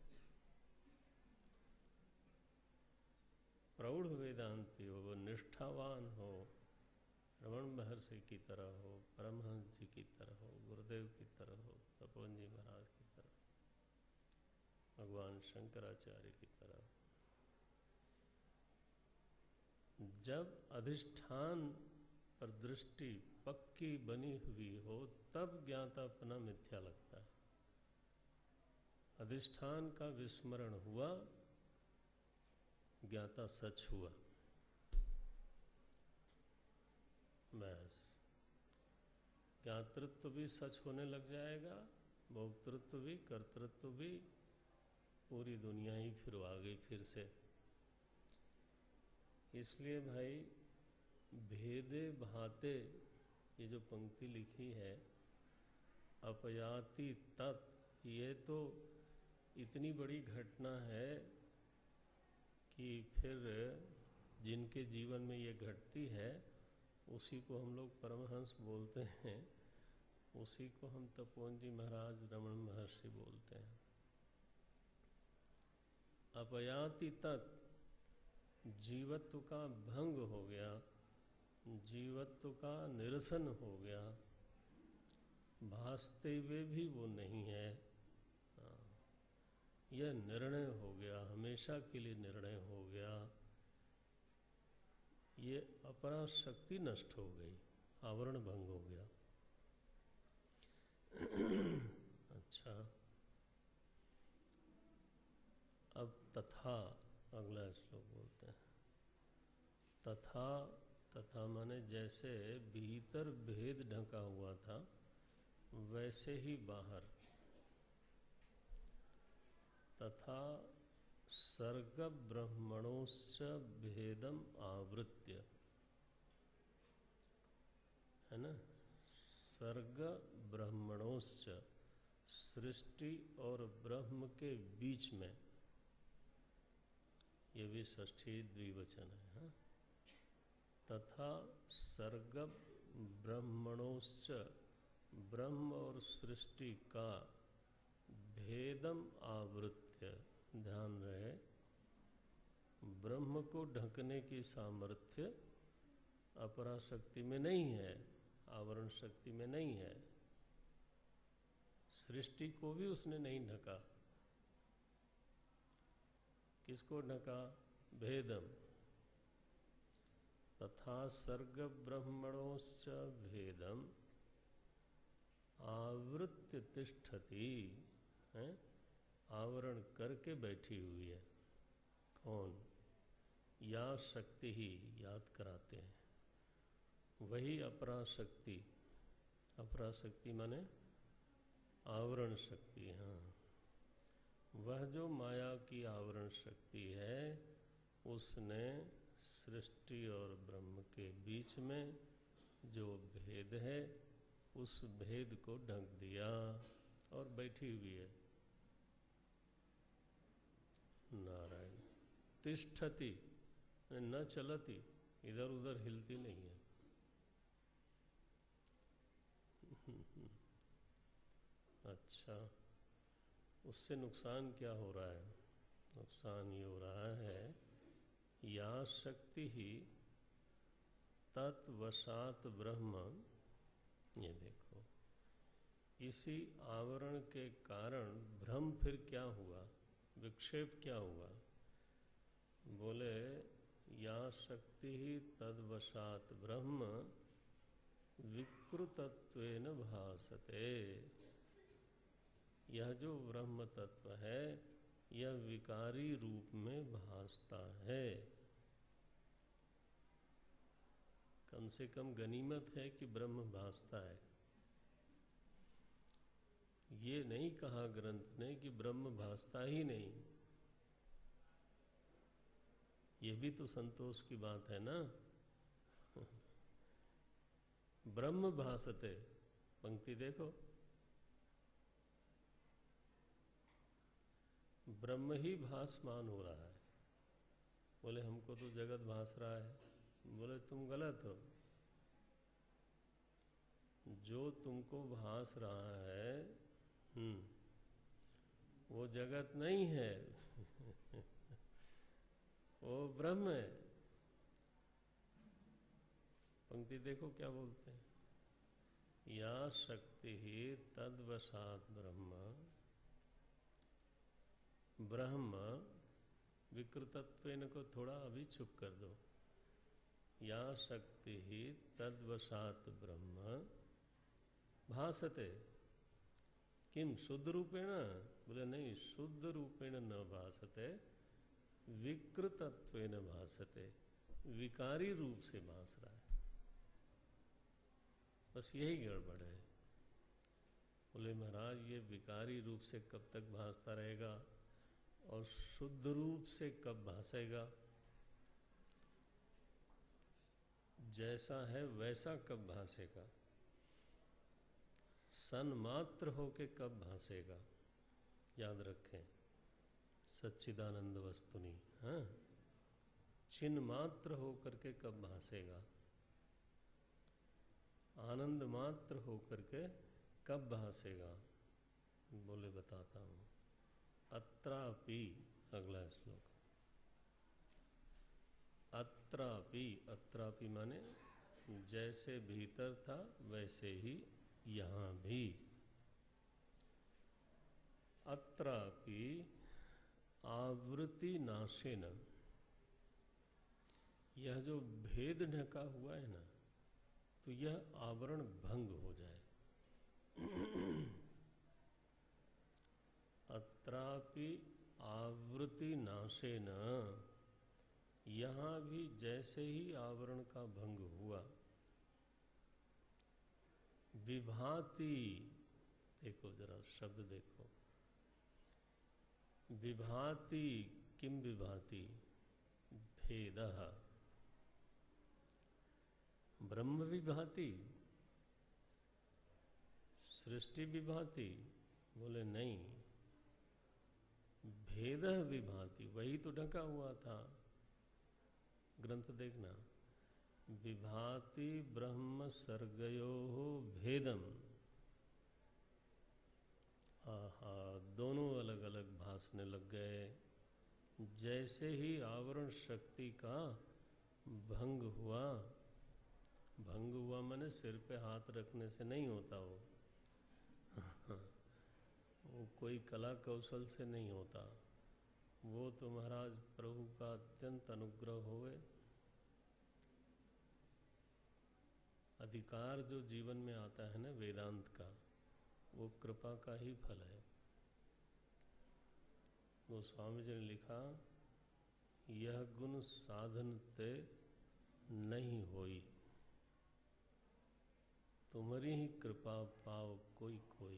प्रौढ़ वेदांती हो, वो निष्ठावान हो, रमण महर्षि की तरह हो, परमहंस जी की तरह हो, गुरुदेव की तरह हो, तपोवन जी महाराज की तरह, भगवान शंकराचार्य की तरह। जब अधिष्ठान पर दृष्टि पक्की बनी हुई हो तब ज्ञातापना मिथ्या लगता है। अधिष्ठान का विस्मरण हुआ, ज्ञाता सच हुआ। बस ज्ञातृत्व भी सच होने लग जाएगा, भोक्तृत्व भी, कर्तृत्व भी, पूरी दुनिया ही फिर आ गई फिर से। इसलिए भाई भेदे भाते, ये जो पंक्ति लिखी है, अपयाति तत्, ये तो इतनी बड़ी घटना है कि फिर जिनके जीवन में ये घटती है उसी को हम लोग परमहंस बोलते हैं, उसी को हम तपोवन जी महाराज रमण महर्षि बोलते हैं। अपयाति तत्, जीवत्व का भंग हो गया, जीवत्व का निरसन हो गया, भासते हुए भी वो नहीं है। यह निर्णय हो गया, हमेशा के लिए निर्णय हो गया, ये अपरा शक्ति नष्ट हो गई, आवरण भंग हो गया। अच्छा, अब तथा अगला श्लोक बोलते हैं। तथा, तथा माने जैसे भीतर भेद ढका हुआ था वैसे ही बाहर, तथा सर्ग ब्रह्मणोश्च भेदम आवृत्य, है ना, सर्ग ब्रह्मणोश्च, सृष्टि और ब्रह्म के बीच में, ये भी षष्ठी द्विवचन है, हाँ? तथा सर्ग ब्रह्मणोश्च, ब्रह्म और सृष्टि का भेदम आवृत्य, ध्यान रहे ब्रह्म को ढकने की सामर्थ्य अपरा शक्ति में नहीं है, आवरण शक्ति में नहीं है। सृष्टि को भी उसने नहीं ढका। किसको ढका? भेदम। तथा सर्ग ब्रह्मणोश्च भेदम आवृत्य तिष्ठति, है, आवरण करके बैठी हुई है। कौन? या शक्ति ही, याद कराते हैं, वही अपरा शक्ति। अपरा शक्ति माने आवरण शक्ति। हाँ, वह जो माया की आवरण शक्ति है उसने सृष्टि और ब्रह्म के बीच में जो भेद है उस भेद को ढक दिया और बैठी हुई है। नारायण। तिष्ठति न चलती, इधर उधर हिलती नहीं है। अच्छा, उससे नुकसान क्या हो रहा है? नुकसान ये हो रहा है, या शक्ति ही तत्वशात ब्रह्म, ये देखो, इसी आवरण के कारण भ्रम फिर क्या हुआ, विक्षेप क्या हुआ? बोले या शक्ति ही तद्वशात ब्रह्म विकृतत्वेन भासते। यह जो ब्रह्म तत्व है यह विकारी रूप में भासता है। कम से कम गनीमत है कि ब्रह्म भासता है। ये नहीं कहा ग्रंथ ने कि ब्रह्म भासता ही नहीं। ये भी तो संतोष की बात है ना। ब्रह्म भासते, पंक्ति देखो, ब्रह्म ही भासमान हो रहा है। बोले हमको तो जगत भास रहा है। बोले तुम गलत हो। जो तुमको भास रहा है वो जगत नहीं है। वो ब्रह्म है। पंक्ति देखो क्या बोलते हैं, या शक्ति ही तद्वशात ब्रह्म, ब्रह्म विकृतत्वेन को थोड़ा अभी चुप कर दो। या शक्ति ही तद्वशात ब्रह्म भासते किम शुद्ध रूपेण? बोले नहीं, शुद्ध रूपेण न भासते, विकृतत्वेन भासते, विकारी रूप से भास रहा है। बस यही गड़बड़ है। बोले महाराज ये विकारी रूप से कब तक भासता रहेगा और शुद्ध रूप से कब भासेगा? जैसा है वैसा कब भासेगा? सन्मात्र होके कब भासेगा? याद रखें, सच्चिदानंद वस्तुनि, हाँ, चिन्ह मात्र होकर के कब भासेगा? आनंद मात्र होकर के कब भासेगा? बोले बताता हूं। अत्रापि, अगला श्लोक, अत्रापि, अत्रापि माने जैसे भीतर था वैसे ही यहां भी। अत्रापि आवृत्ति नाशेन, यह जो भेद ढका हुआ है ना, तो यह आवरण भंग हो जाए। अत्रापि आवृत्ति नाशेन, यहां भी जैसे ही आवरण का भंग हुआ। विभाति, देखो जरा शब्द देखो, विभाति, किम विभाति? भेदः। ब्रह्म विभाति, सृष्टि विभाति? बोले नहीं, भेद विभाति, वही तो ढका हुआ था। ग्रंथ देखना, विभाति ब्रह्म सर्गयोः भेदम। आहा, दोनों अलग अलग भासने लग गए। जैसे ही आवरण शक्ति का भंग हुआ, भंग हुआ माने सिर पे हाथ रखने से नहीं होता वो कोई कला कौशल से नहीं होता, वो तो महाराज प्रभु का अत्यंत अनुग्रह होवे। अधिकार जो जीवन में आता है ना वेदांत का, वो कृपा का ही फल है। गोस्वामी जी ने लिखा, यह गुण साधन ते नहीं होई, तुम्हारी ही कृपा पाव कोई कोई।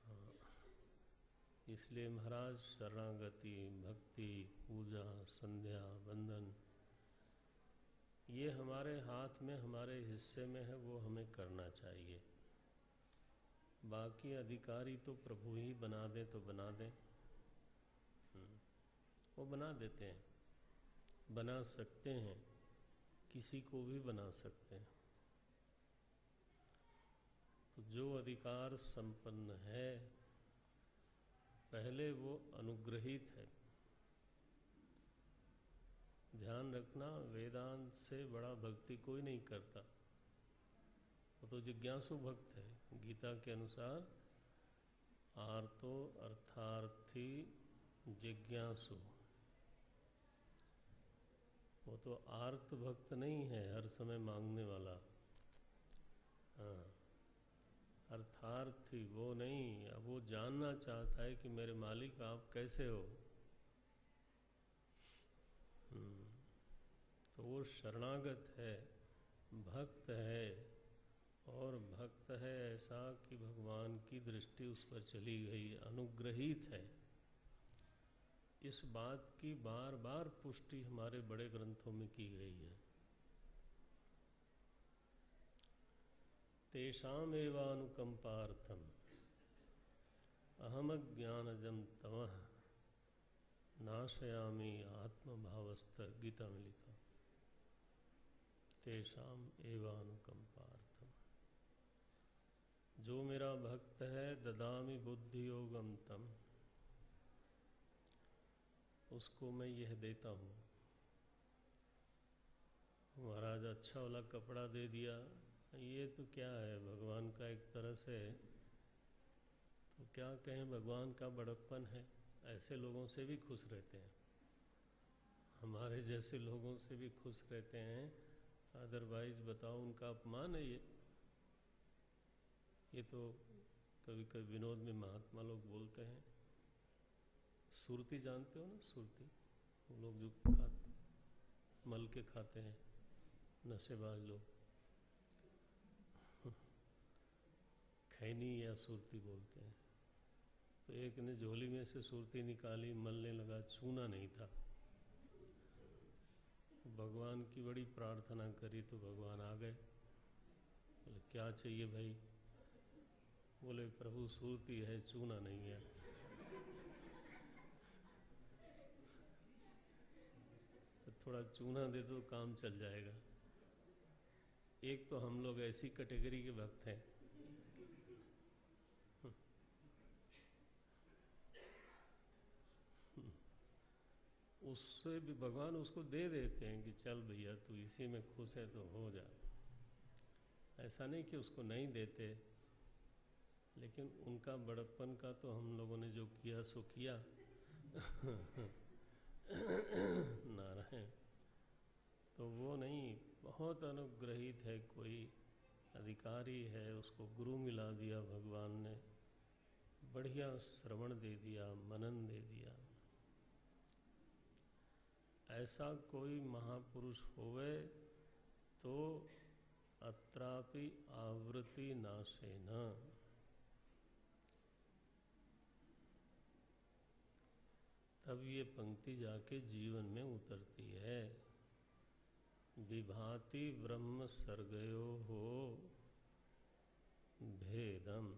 हाँ, इसलिए महाराज शरणागति, भक्ति, पूजा, संध्या, वंदन, ये हमारे हाथ में, हमारे हिस्से में है, वो हमें करना चाहिए। बाकी अधिकारी तो प्रभु ही बना दे तो बना दे, वो बना देते हैं, बना सकते हैं, किसी को भी बना सकते हैं। तो जो अधिकार संपन्न है, पहले वो अनुग्रहित है। ध्यान रखना, वेदांत से बड़ा भक्ति कोई नहीं करता, वो तो जिज्ञासु भक्त है। गीता के अनुसार आर्तो अर्थार्थी जिज्ञासु, वो तो आर्त भक्त नहीं है, हर समय मांगने वाला। हाँ, अर्थार्थी वो नहीं, अब वो जानना चाहता है कि मेरे मालिक आप कैसे हो। तो वो शरणागत है, भक्त है, और भक्त है ऐसा कि भगवान की दृष्टि उस पर चली गई, अनुग्रहित है। इस बात की बार बार पुष्टि हमारे बड़े ग्रंथों में की गई है। तेषाम एवानुकंपार्थम अहमज्ञानजं तमः नाशयामि आत्मभावस्त, गीता में लिखा। तेषाम एवानुकंपार्थम, जो मेरा भक्त है, ददामि बुद्धि योगम तम, उसको मैं यह देता हूँ। महाराज अच्छा वाला कपड़ा दे दिया, ये तो क्या है, भगवान का एक तरह से, तो क्या कहें, भगवान का बड़प्पन है। ऐसे लोगों से भी खुश रहते हैं, हमारे जैसे लोगों से भी खुश रहते हैं। अदरवाइज बताओ, उनका अपमान है ये तो कभी कभी विनोद में महात्मा लोग बोलते हैं। सुरती जानते हो ना, सुरती, वो लोग जो मल के खाते हैं, नशेबाज लोग, खैनी या सुरती बोलते हैं। तो एक ने झोली में से सुरती निकाली, मलने लगा, चूना नहीं था। भगवान की बड़ी प्रार्थना करी तो भगवान आ गए। बोले क्या चाहिए भाई? बोले प्रभु सुरती है, चूना नहीं है। तो थोड़ा चूना दे दो, काम चल जाएगा। एक तो हम लोग ऐसी कैटेगरी के भक्त हैं, उससे भी भगवान उसको दे देते हैं कि चल भैया तू इसी में खुश है तो हो जा। ऐसा नहीं कि उसको नहीं देते, लेकिन उनका बड़प्पन का तो हम लोगों ने जो किया सो किया। नारायण। तो वो नहीं, बहुत अनुग्रहित है, कोई अधिकारी है, उसको गुरु मिला दिया भगवान ने, बढ़िया श्रवण दे दिया, मनन दे दिया। ऐसा कोई महापुरुष होवे तो अत्रापि आवृत्ति नाशेन। तब ये पंक्ति जाके जीवन में उतरती है। विभाति ब्रह्म सर्गयो हो भेदम।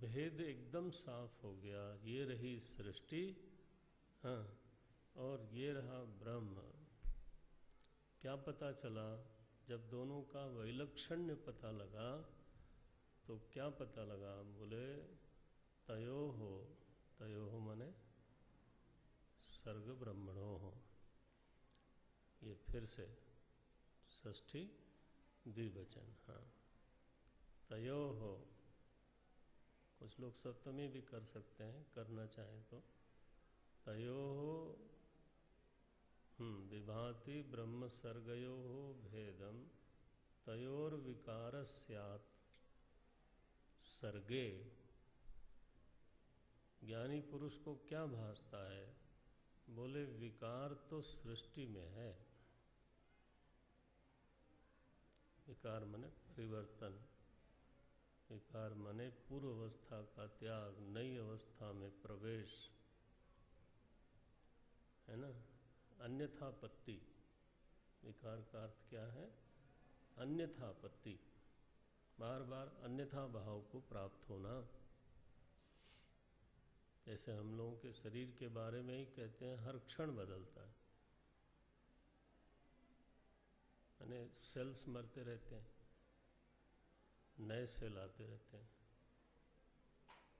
भेद एकदम साफ हो गया। ये रही सृष्टि, हाँ, और ये रहा ब्रह्म। क्या पता चला? जब दोनों का वैलक्षण्य पता लगा तो क्या पता लगा? बोले तयो हो माने सर्ग ब्रह्मणो हो। ये फिर से षष्ठी द्विवचन। हाँ, तयो हो। कुछ लोग सप्तमी भी कर सकते हैं, करना चाहें तो। तयो विभाति ब्रह्म सर्गयो हो भेदम तयोर विकार स्यात् सर्गे। ज्ञानी पुरुष को क्या भासता है? बोले विकार तो सृष्टि में है। विकार माने परिवर्तन, विकार माने पूर्व अवस्था का त्याग, नई अवस्था में प्रवेश, है ना। अन्यथापत्ति, विकार का अर्थ क्या है? अन्यथापत्ति, बार बार अन्यथा भाव को प्राप्त होना। जैसे हम लोगों के शरीर के बारे में ही कहते हैं, हर क्षण बदलता है, यानी सेल्स मरते रहते हैं, नए सेल आते रहते हैं।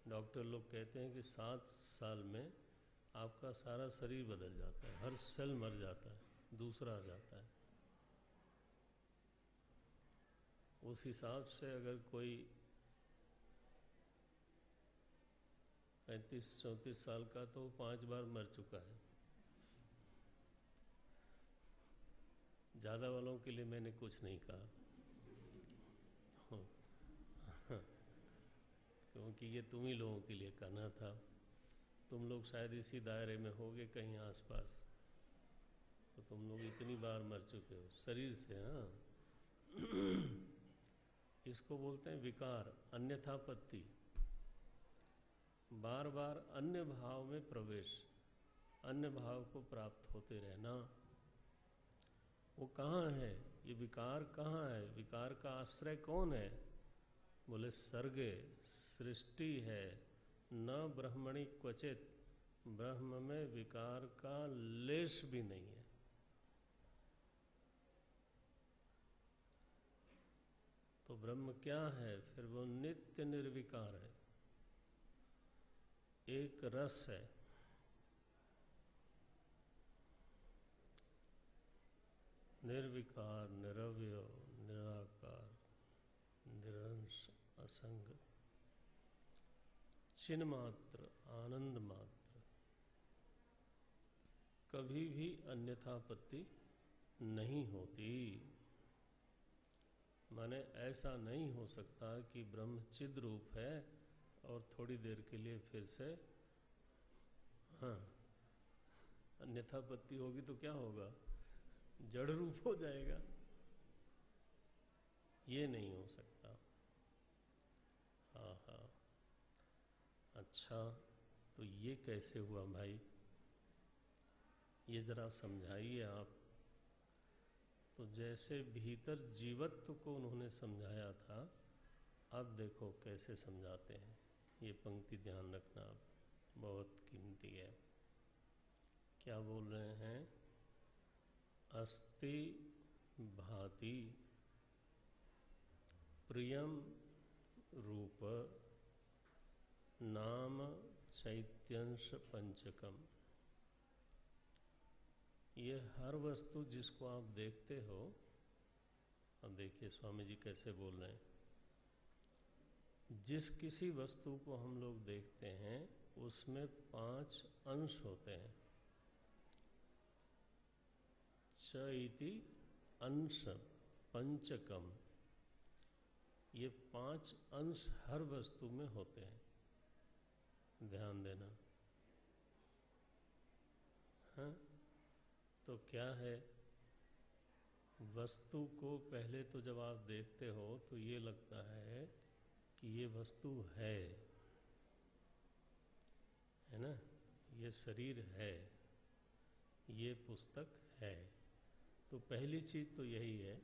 डॉक्टर लोग कहते हैं कि 7 साल में आपका सारा शरीर बदल जाता है, हर सेल मर जाता है, दूसरा आ जाता है। उस हिसाब से अगर कोई 35-34 साल का तो 5 बार मर चुका है। ज़्यादा वालों के लिए मैंने कुछ नहीं कहा, क्योंकि ये तुम ही लोगों के लिए कहना था। तुम लोग शायद इसी दायरे में होगे कहीं आसपास, तो तुम लोग इतनी बार मर चुके हो शरीर से। हाँ, इसको बोलते हैं विकार, अन्यथापत्ति। बार बार अन्य भाव में प्रवेश, अन्य भाव को प्राप्त होते रहना। वो कहाँ है? ये विकार कहाँ है? विकार का आश्रय कौन है? बोले सर्गे, सृष्टि है। न ब्रह्मणि क्वचित, ब्रह्म में विकार का लेश भी नहीं है। तो ब्रह्म क्या है? फिर वो नित्य निर्विकार है, एक रस है। निर्विकार, निरवय, निराकार, निरंश, असंग, चिन्ह मात्र, आनंद मात्र। कभी भी अन्यथापत्ति नहीं होती। माने ऐसा नहीं हो सकता कि ब्रह्म चिद रूप है और थोड़ी देर के लिए फिर से, हाँ, अन्यथापत्ति होगी तो क्या होगा? जड़ रूप हो जाएगा। ये नहीं हो सकता। अच्छा, तो ये कैसे हुआ भाई, ये जरा समझाइए आप। तो जैसे भीतर जीवत्व को उन्होंने समझाया था, अब देखो कैसे समझाते हैं। ये पंक्ति ध्यान रखना आप, बहुत कीमती है। क्या बोल रहे हैं? अस्ति भाति प्रियम रूप नाम चैत्यंश पंचकम। ये हर वस्तु जिसको आप देखते हो, अब देखिए स्वामी जी कैसे बोल रहे हैं। जिस किसी वस्तु को हम लोग देखते हैं उसमें 5 अंश होते हैं। च इति अंश पंचकम, ये 5 अंश हर वस्तु में होते हैं, ध्यान देना। हाँ, तो क्या है, वस्तु को पहले तो जब आप देखते हो तो ये लगता है कि ये वस्तु है ना, ये शरीर है, ये पुस्तक है। तो पहली चीज तो यही है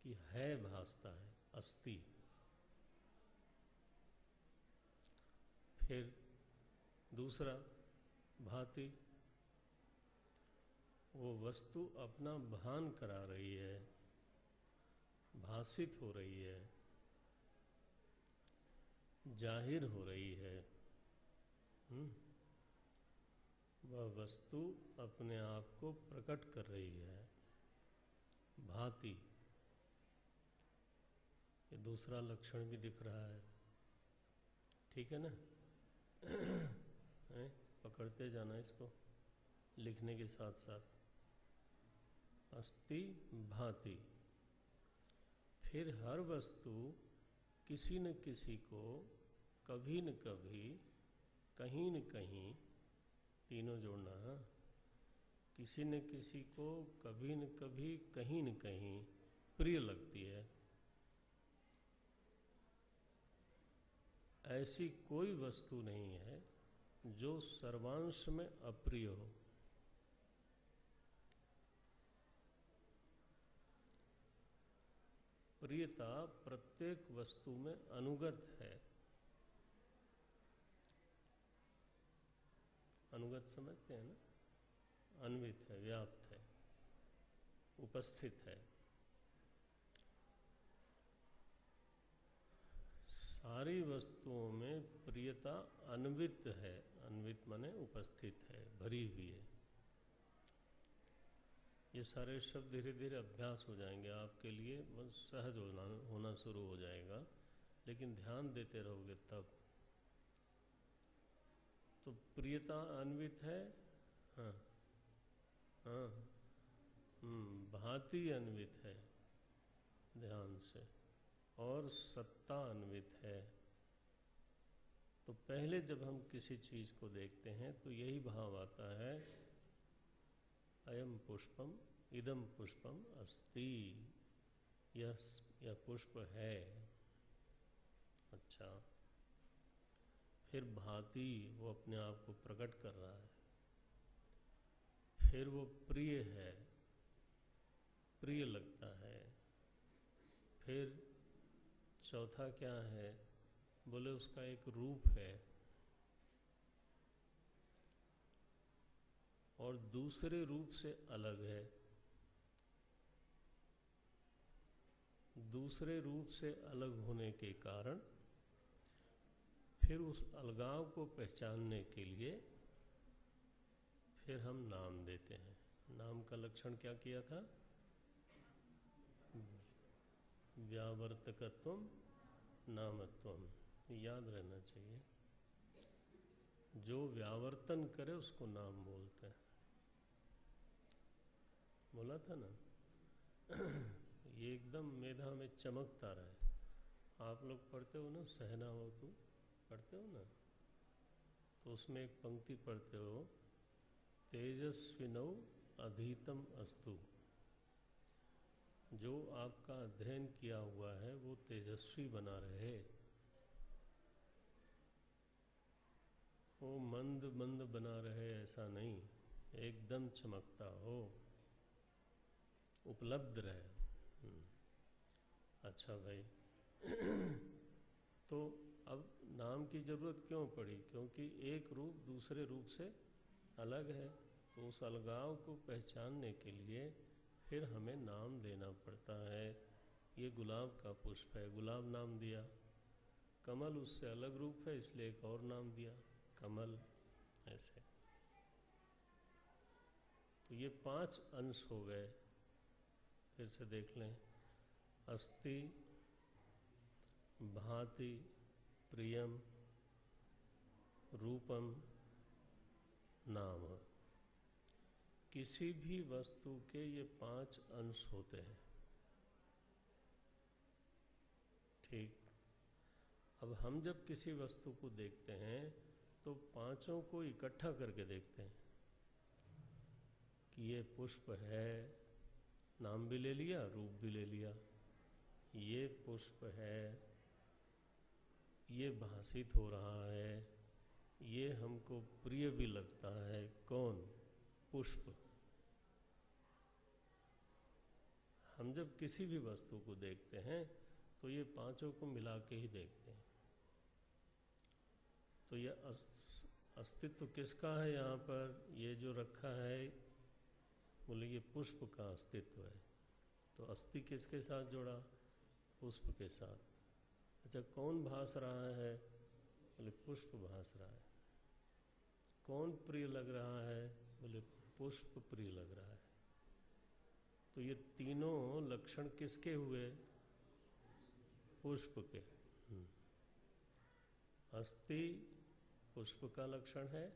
कि है भासता है, अस्ति। फिर दूसरा भाति, वो वस्तु अपना भान करा रही है, भासित हो रही है, जाहिर हो रही है। वह वस्तु अपने आप को प्रकट कर रही है, भाति। ये दूसरा लक्षण भी दिख रहा है, ठीक है ना? पकड़ते जाना इसको लिखने के साथ साथ। अस्ति भाति। फिर हर वस्तु किसी न किसी को कभी न कभी, कहीं न कहीं, तीनों जोड़ना है, किसी न किसी को कभी न कभी, कहीं न कहीं प्रिय लगती है। ऐसी कोई वस्तु नहीं है जो सर्वांश में अप्रिय हो। प्रियता प्रत्येक वस्तु में अनुगत है। अनुगत समझते हैं ना? अन्वित है, व्याप्त है, उपस्थित है। सारी वस्तुओं में प्रियता अन्वित है। अन्वित माने उपस्थित है, भरी हुई है। ये सारे शब्द धीरे धीरे अभ्यास हो जाएंगे आपके लिए, बस सहज होना शुरू हो जाएगा, लेकिन ध्यान देते रहोगे तब। तो प्रियता अन्वित है, हाँ हाँ, भांति अन्वित है, ध्यान से, और सत्ता अन्वित है। तो पहले जब हम किसी चीज को देखते हैं तो यही भाव आता है, अयम पुष्पम इदम पुष्पम अस्ति, यह पुष्प है। अच्छा, फिर भांति, वो अपने आप को प्रकट कर रहा है। फिर वो प्रिय है, प्रिय लगता है। फिर चौथा क्या है, बोले उसका एक रूप है, और दूसरे रूप से अलग है। दूसरे रूप से अलग होने के कारण फिर उस अलगाव को पहचानने के लिए फिर हम नाम देते हैं। नाम का लक्षण क्या किया था? व्यावर्तकत्वम नामत्वम, याद रहना चाहिए। जो व्यावर्तन करे उसको नाम बोलते हैं, बोला था ना। ये एकदम मेधा में चमकता रहे। आप लोग पढ़ते हो ना, सहना हो तू, पढ़ते हो ना, तो उसमें एक पंक्ति पढ़ते हो, तेजस्विनौ अधीतम अस्तु। जो आपका अध्ययन किया हुआ है वो तेजस्वी बना रहे। वो मंद मंद बना रहे ऐसा नहीं, एकदम चमकता हो, उपलब्ध रहे। अच्छा भाई तो अब नाम की ज़रूरत क्यों पड़ी? क्योंकि एक रूप दूसरे रूप से अलग है, तो उस अलगाव को पहचानने के लिए फिर हमें नाम देना पड़ता है। ये गुलाब का पुष्प है, गुलाब नाम दिया। कमल उससे अलग रूप है, इसलिए एक और नाम दिया, कमल। ऐसे तो ये 5 अंश हो गए। फिर से देख लें, अस्ति, भाति, प्रियम, रूपम, नाम। किसी भी वस्तु के ये 5 अंश होते हैं। ठीक। अब हम जब किसी वस्तु को देखते हैं तो पांचों को इकट्ठा करके देखते हैं कि ये पुष्प है, नाम भी ले लिया, रूप भी ले लिया। ये पुष्प है, ये भासित हो रहा है, ये हमको प्रिय भी लगता है। कौन? पुष्प। हम जब किसी भी वस्तु को देखते हैं तो ये पांचों को मिला के ही देखते हैं। तो ये अस्तित्व किसका है यहाँ पर? ये जो रखा है, बोले ये पुष्प का अस्तित्व है। तो अस्थि किसके साथ जोड़ा? पुष्प के साथ। अच्छा, कौन भास रहा है? बोले पुष्प भास रहा है। कौन प्रिय लग रहा है? बोले पुष्प प्रिय लग रहा है। तो ये तीनों लक्षण किसके हुए? पुष्प के। अस्थि पुष्प का लक्षण है,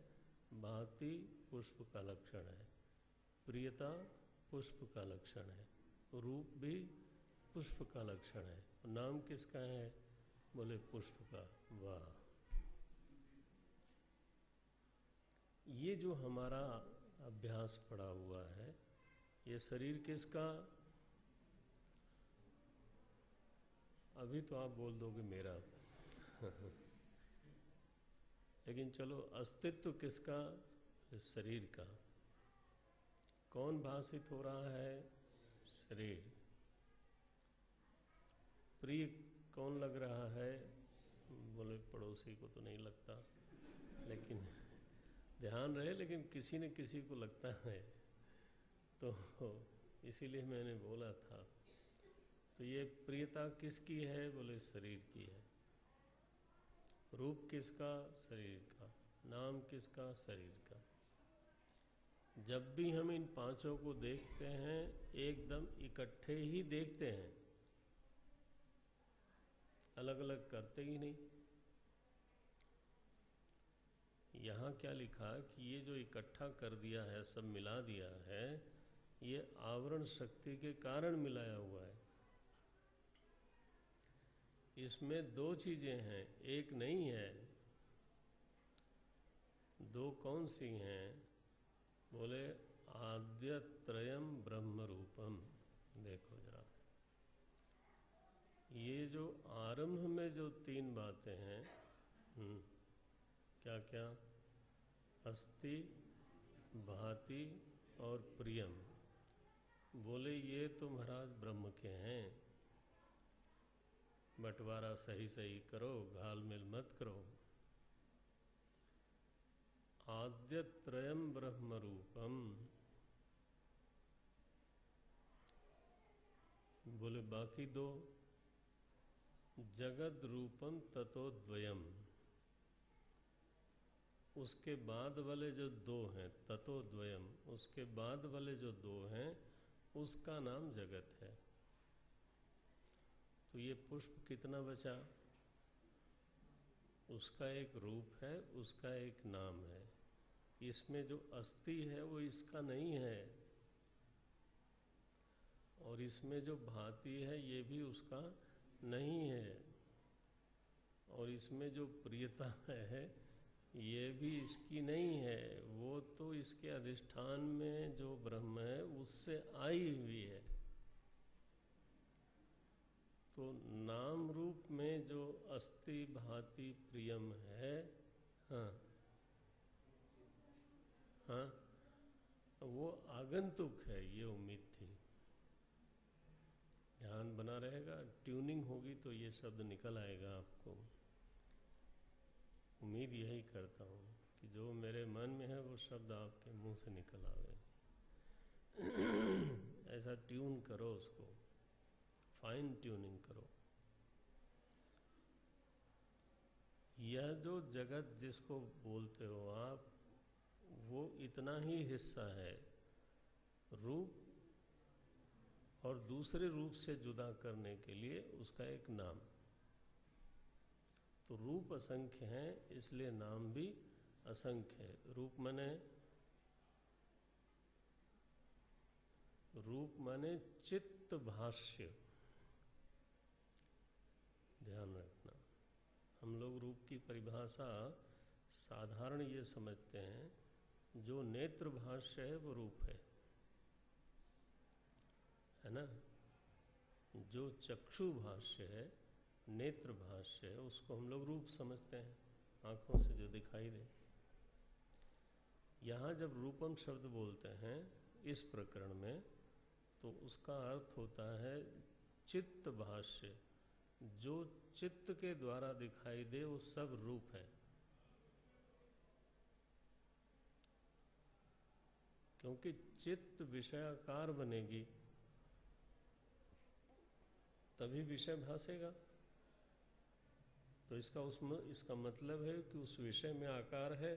भांति पुष्प का लक्षण है, प्रियता पुष्प का लक्षण है, रूप भी पुष्प का लक्षण है। नाम किसका है? बोले पुष्प का। वाह! ये जो हमारा अभ्यास पड़ा हुआ है, ये शरीर किसका? अभी तो आप बोल दोगे मेरा लेकिन चलो, अस्तित्व किसका? शरीर का। कौन भाषित हो रहा है? शरीर। प्रिय कौन लग रहा है? बोले पड़ोसी को तो नहीं लगता, लेकिन ध्यान रहे, लेकिन किसी न किसी को लगता है। तो इसीलिए मैंने बोला था। तो ये प्रियता किसकी है? बोले शरीर की है। रूप किसका? शरीर का। नाम किसका? शरीर का। जब भी हम इन पांचों को देखते हैं, एकदम इकट्ठे ही देखते हैं, अलग अलग करते ही नहीं। यहाँ क्या लिखा कि ये जो इकट्ठा कर दिया है, सब मिला दिया है, ये आवरण शक्ति के कारण मिलाया हुआ है। इसमें दो चीजें हैं, एक नहीं है। दो कौन सी हैं? बोले आद्यत्रयम ब्रह्म रूपम। देखो जरा, ये जो आरंभ में जो 3 बातें हैं, क्या क्या? अस्ति, भाति और प्रियम। बोले ये तो महाराज ब्रह्म के हैं, बंटवारा सही सही करो, घालमेल मत करो। आद्यत्रयम ब्रह्म रूपम। बोले बाकी 2, जगद रूपम ततोद्वयम। उसके बाद वाले जो 2 हैं, ततोद्वयम, उसके बाद वाले जो 2 हैं, उसका नाम जगत है। तो ये पुष्प कितना बचा? उसका एक रूप है, उसका एक नाम है। इसमें जो अस्थि है वो इसका नहीं है, और इसमें जो भांति है ये भी उसका नहीं है, और इसमें जो प्रियता है ये भी इसकी नहीं है। वो तो इसके अधिष्ठान में जो ब्रह्म है उससे आई हुई है। तो नाम रूप में जो अस्ति, भांति, प्रियम है, हाँ, हाँ, वो आगंतुक है, ये उम्मीद थी। ध्यान बना रहेगा, ट्यूनिंग होगी तो ये शब्द निकल आएगा आपको। उम्मीद यही करता हूँ कि जो मेरे मन में है वो शब्द आपके मुंह से निकल आवे। ऐसा ट्यून करो उसको, फाइन ट्यूनिंग करो। यह जो जगत जिसको बोलते हो आप, वो इतना ही हिस्सा है। रूप और दूसरे रूप से जुदा करने के लिए उसका एक नाम। तो रूप असंख्य है, इसलिए नाम भी असंख्य है। रूप माने चित्त भाष्य, ध्यान रखना। हम लोग रूप की परिभाषा साधारण ये समझते हैं, जो नेत्र भाष्य है वो रूप है ना। जो चक्षु भाष्य है, नेत्र भाष्य है, उसको हम लोग रूप समझते हैं, आंखों से जो दिखाई दे। यहाँ जब रूपम शब्द बोलते हैं इस प्रकरण में, तो उसका अर्थ होता है चित्त भाष्य। जो चित्त के द्वारा दिखाई दे वो सब रूप है। क्योंकि चित्त विषयाकार बनेगी तभी विषय भासेगा। तो इसका मतलब है कि उस विषय में आकार है।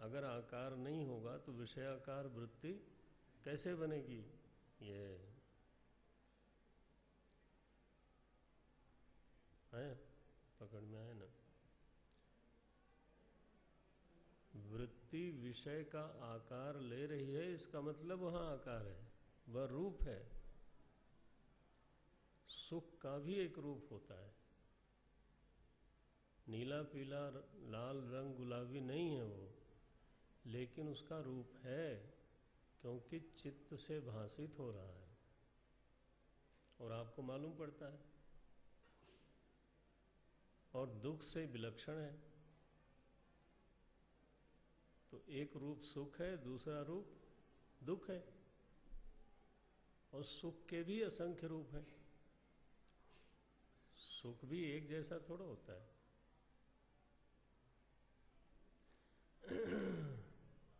अगर आकार नहीं होगा तो विषयाकार वृत्ति कैसे बनेगी? ये है, पकड़ में आए ना। वृत्ति विषय का आकार ले रही है, इसका मतलब वहां आकार है, वह रूप है। सुख का भी एक रूप होता है। नीला पीला लाल रंग गुलाबी नहीं है वो, लेकिन उसका रूप है, क्योंकि चित्त से भाषित हो रहा है और आपको मालूम पड़ता है। और दुख से विलक्षण है। तो एक रूप सुख है, दूसरा रूप दुख है। और सुख के भी असंख्य रूप हैं। सुख भी एक जैसा थोड़ा होता है।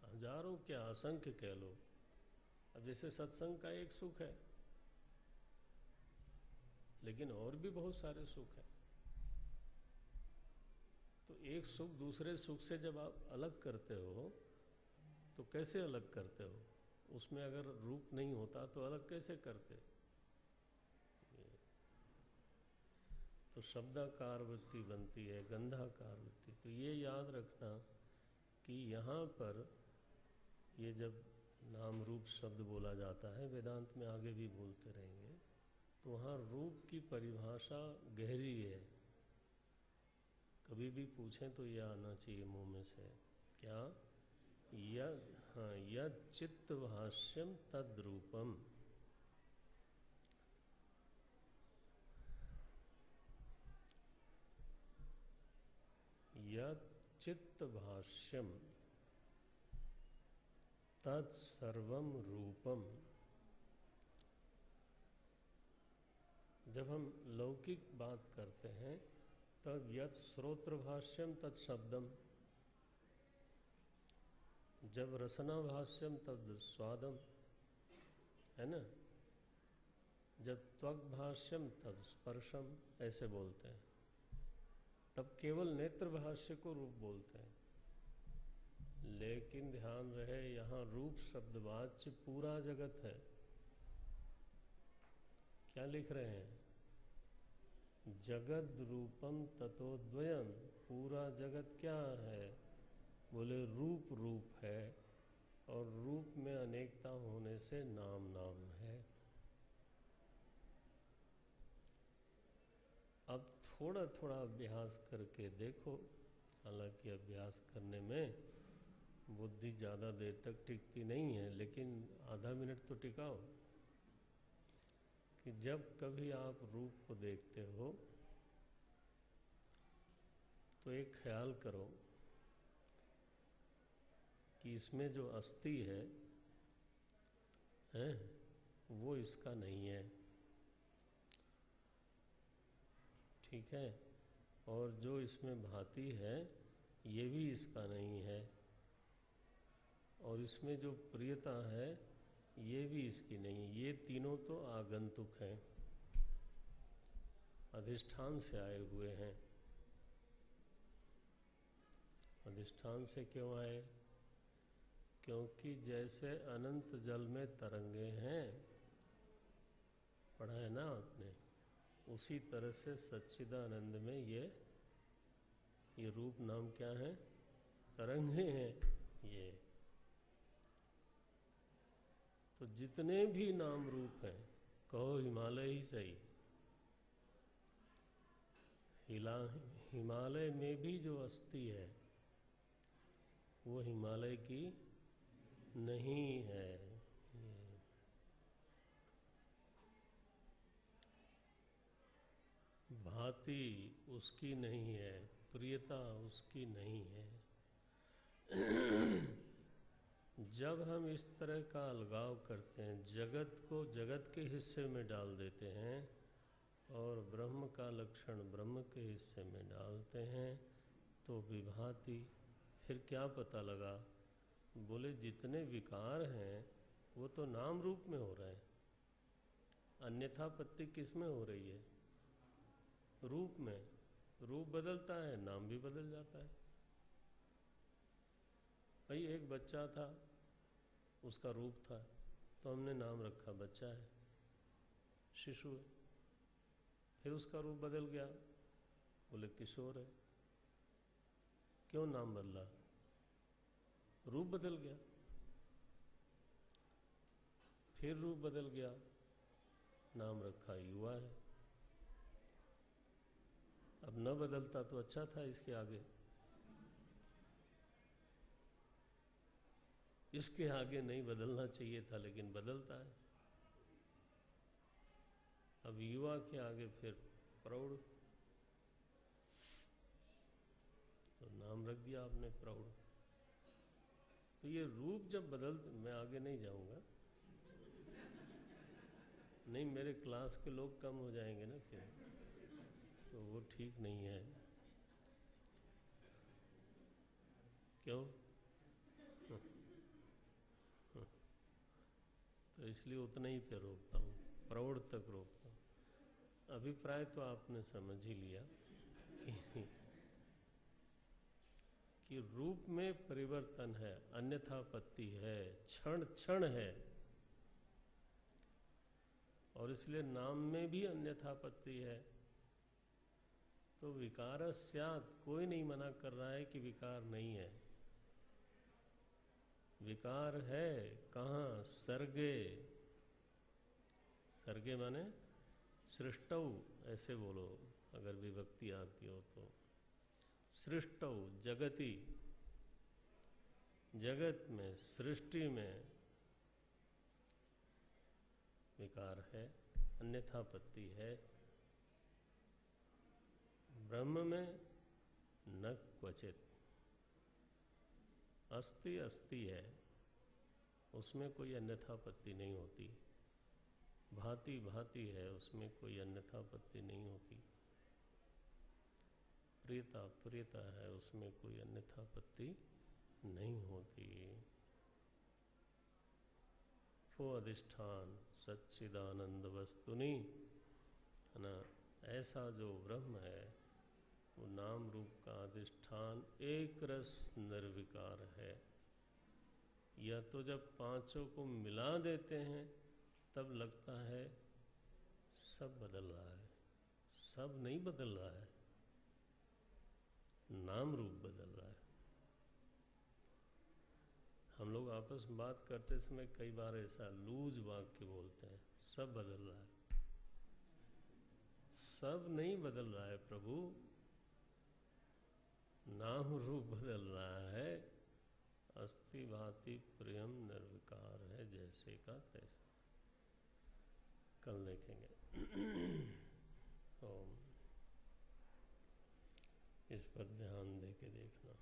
हजारों क्या, असंख्य कह लो। अब जैसे सत्संग का एक सुख है, लेकिन और भी बहुत सारे सुख हैं। तो एक सुख दूसरे सुख से जब आप अलग करते हो तो कैसे अलग करते हो? उसमें अगर रूप नहीं होता तो अलग कैसे करते? तो शब्दाकार वृत्ति बनती है, गंधाकार वृत्ति। तो ये याद रखना कि यहाँ पर ये जब नाम रूप शब्द बोला जाता है, वेदांत में आगे भी बोलते रहेंगे, तो वहाँ रूप की परिभाषा गहरी है। कभी भी पूछें तो यह आना चाहिए मुंह में से, क्या? यद चित्त भाष्यम तद रूपम। यद चित्त भाष्यम तद सर्वम रूपम। जब हम लौकिक बात करते हैं तब यद श्रोत्र भाष्यम तद शब्दम। जब रसना भाष्यम तद स्वादम, है ना। जब त्वक भाष्यम तद स्पर्शम, ऐसे बोलते हैं। तब केवल नेत्र भाष्य को रूप बोलते हैं। लेकिन ध्यान रहे, यहाँ रूप शब्दवाच्य पूरा जगत है। क्या लिख रहे हैं? जगद रूपम ततोद्वयम। पूरा जगत क्या है? बोले रूप रूप है, और रूप में अनेकता होने से नाम नाम है। अब थोड़ा थोड़ा अभ्यास करके देखो। हालांकि अभ्यास करने में बुद्धि ज़्यादा देर तक टिकती नहीं है, लेकिन आधा मिनट तो टिकाओ। कि जब कभी आप रूप को देखते हो तो एक ख्याल करो कि इसमें जो अस्थि है वो इसका नहीं है, ठीक है, और जो इसमें भाती है ये भी इसका नहीं है, और इसमें जो प्रियता है ये भी इसकी नहीं है। ये तीनों तो आगंतुक हैं, अधिष्ठान से आए हुए हैं। अधिष्ठान से क्यों आए? क्योंकि जैसे अनंत जल में तरंगे हैं, पढ़ा है ना आपने, उसी तरह से सच्चिदानंद में ये रूप नाम क्या है? तरंगे हैं ये। तो जितने भी नाम रूप हैं, कहो हिमालय ही सही, हिमालय में भी जो अस्थि है वो हिमालय की नहीं है। भांति उसकी नहीं है, प्रियता उसकी नहीं है। जब हम इस तरह का अलगाव करते हैं, जगत को जगत के हिस्से में डाल देते हैं और ब्रह्म का लक्षण ब्रह्म के हिस्से में डालते हैं, तो विभाति फिर क्या पता लगा? बोले जितने विकार हैं वो तो नाम रूप में हो रहे हैं, अन्यथा पत्ति किस में हो रही है? रूप में। रूप बदलता है, नाम भी बदल जाता है। भाई एक बच्चा था, उसका रूप था, तो हमने नाम रखा बच्चा है, शिशु है। फिर उसका रूप बदल गया, बोले किशोर है। क्यों नाम बदला? रूप बदल गया। फिर रूप बदल गया, नाम रखा युवा है। अब न बदलता तो अच्छा था, इसके आगे नहीं बदलना चाहिए था, लेकिन बदलता है। अब युवा के आगे फिर प्रौढ़, तो नाम रख दिया आपने प्रौढ़। तो ये रूप जब मैं आगे नहीं जाऊंगा, नहीं मेरे क्लास के लोग कम हो जाएंगे ना फिर, तो वो ठीक नहीं है। क्यों? तो इसलिए उतना ही पे रोकता हूँ, प्रौढ़ तक रोकता हूँ। अभिप्राय तो आपने समझ ही लिया कि रूप में परिवर्तन है, अन्यथापत्ति है, क्षण क्षण है, और इसलिए नाम में भी अन्यथापत्ति है। तो विकार स्यात्, कोई नहीं मना कर रहा है कि विकार नहीं है। विकार है कहाँ? सर्गे। सर्गे माने सृष्टौ, ऐसे बोलो अगर विभक्ति आती हो तो। सृष्टौ जगति, जगत में, सृष्टि में विकार है, अन्यथापत्ति है। ब्रह्म में न क्वचित। अस्ति अस्ति है, उसमें कोई अन्यथापत्ति नहीं होती। भांति भांति है, उसमें कोई अन्यथापत्ति नहीं होती। प्रियता प्रियता है, उसमें कोई अन्यथापत्ति नहीं होती। वो अधिष्ठान सच्चिदानंद वस्तुनि, है ना, ऐसा जो ब्रह्म है वो नाम रूप का अधिष्ठान एक रस निर्विकार है। या तो जब पांचों को मिला देते हैं तब लगता है सब बदल रहा है, सब नहीं बदल रहा है, नाम रूप बदल रहा है। हम लोग आपस में बात करते समय कई बार ऐसा लूज वाक्य बोलते हैं, सब बदल रहा है। सब नहीं बदल रहा है प्रभु, नाम रूप बदल रहा है। अस्ति भांति प्रियम निर्विकार है, जैसे का तैसे। कल देखेंगे। ओम। इस पर ध्यान दे के देखना।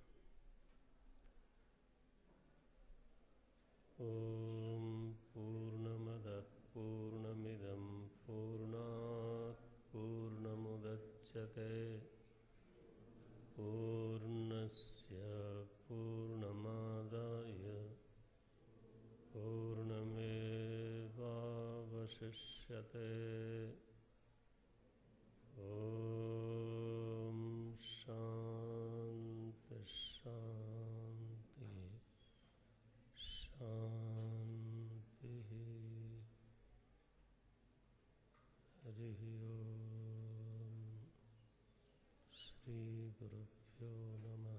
मुदच्यते पूर्णस्य पूर्णमादाय पूर्णमेवावशिष्यते। ॐ शान्ति शान्ति शान्तिः। हरिः ओम्। श्री गुरुभ्यो नमः।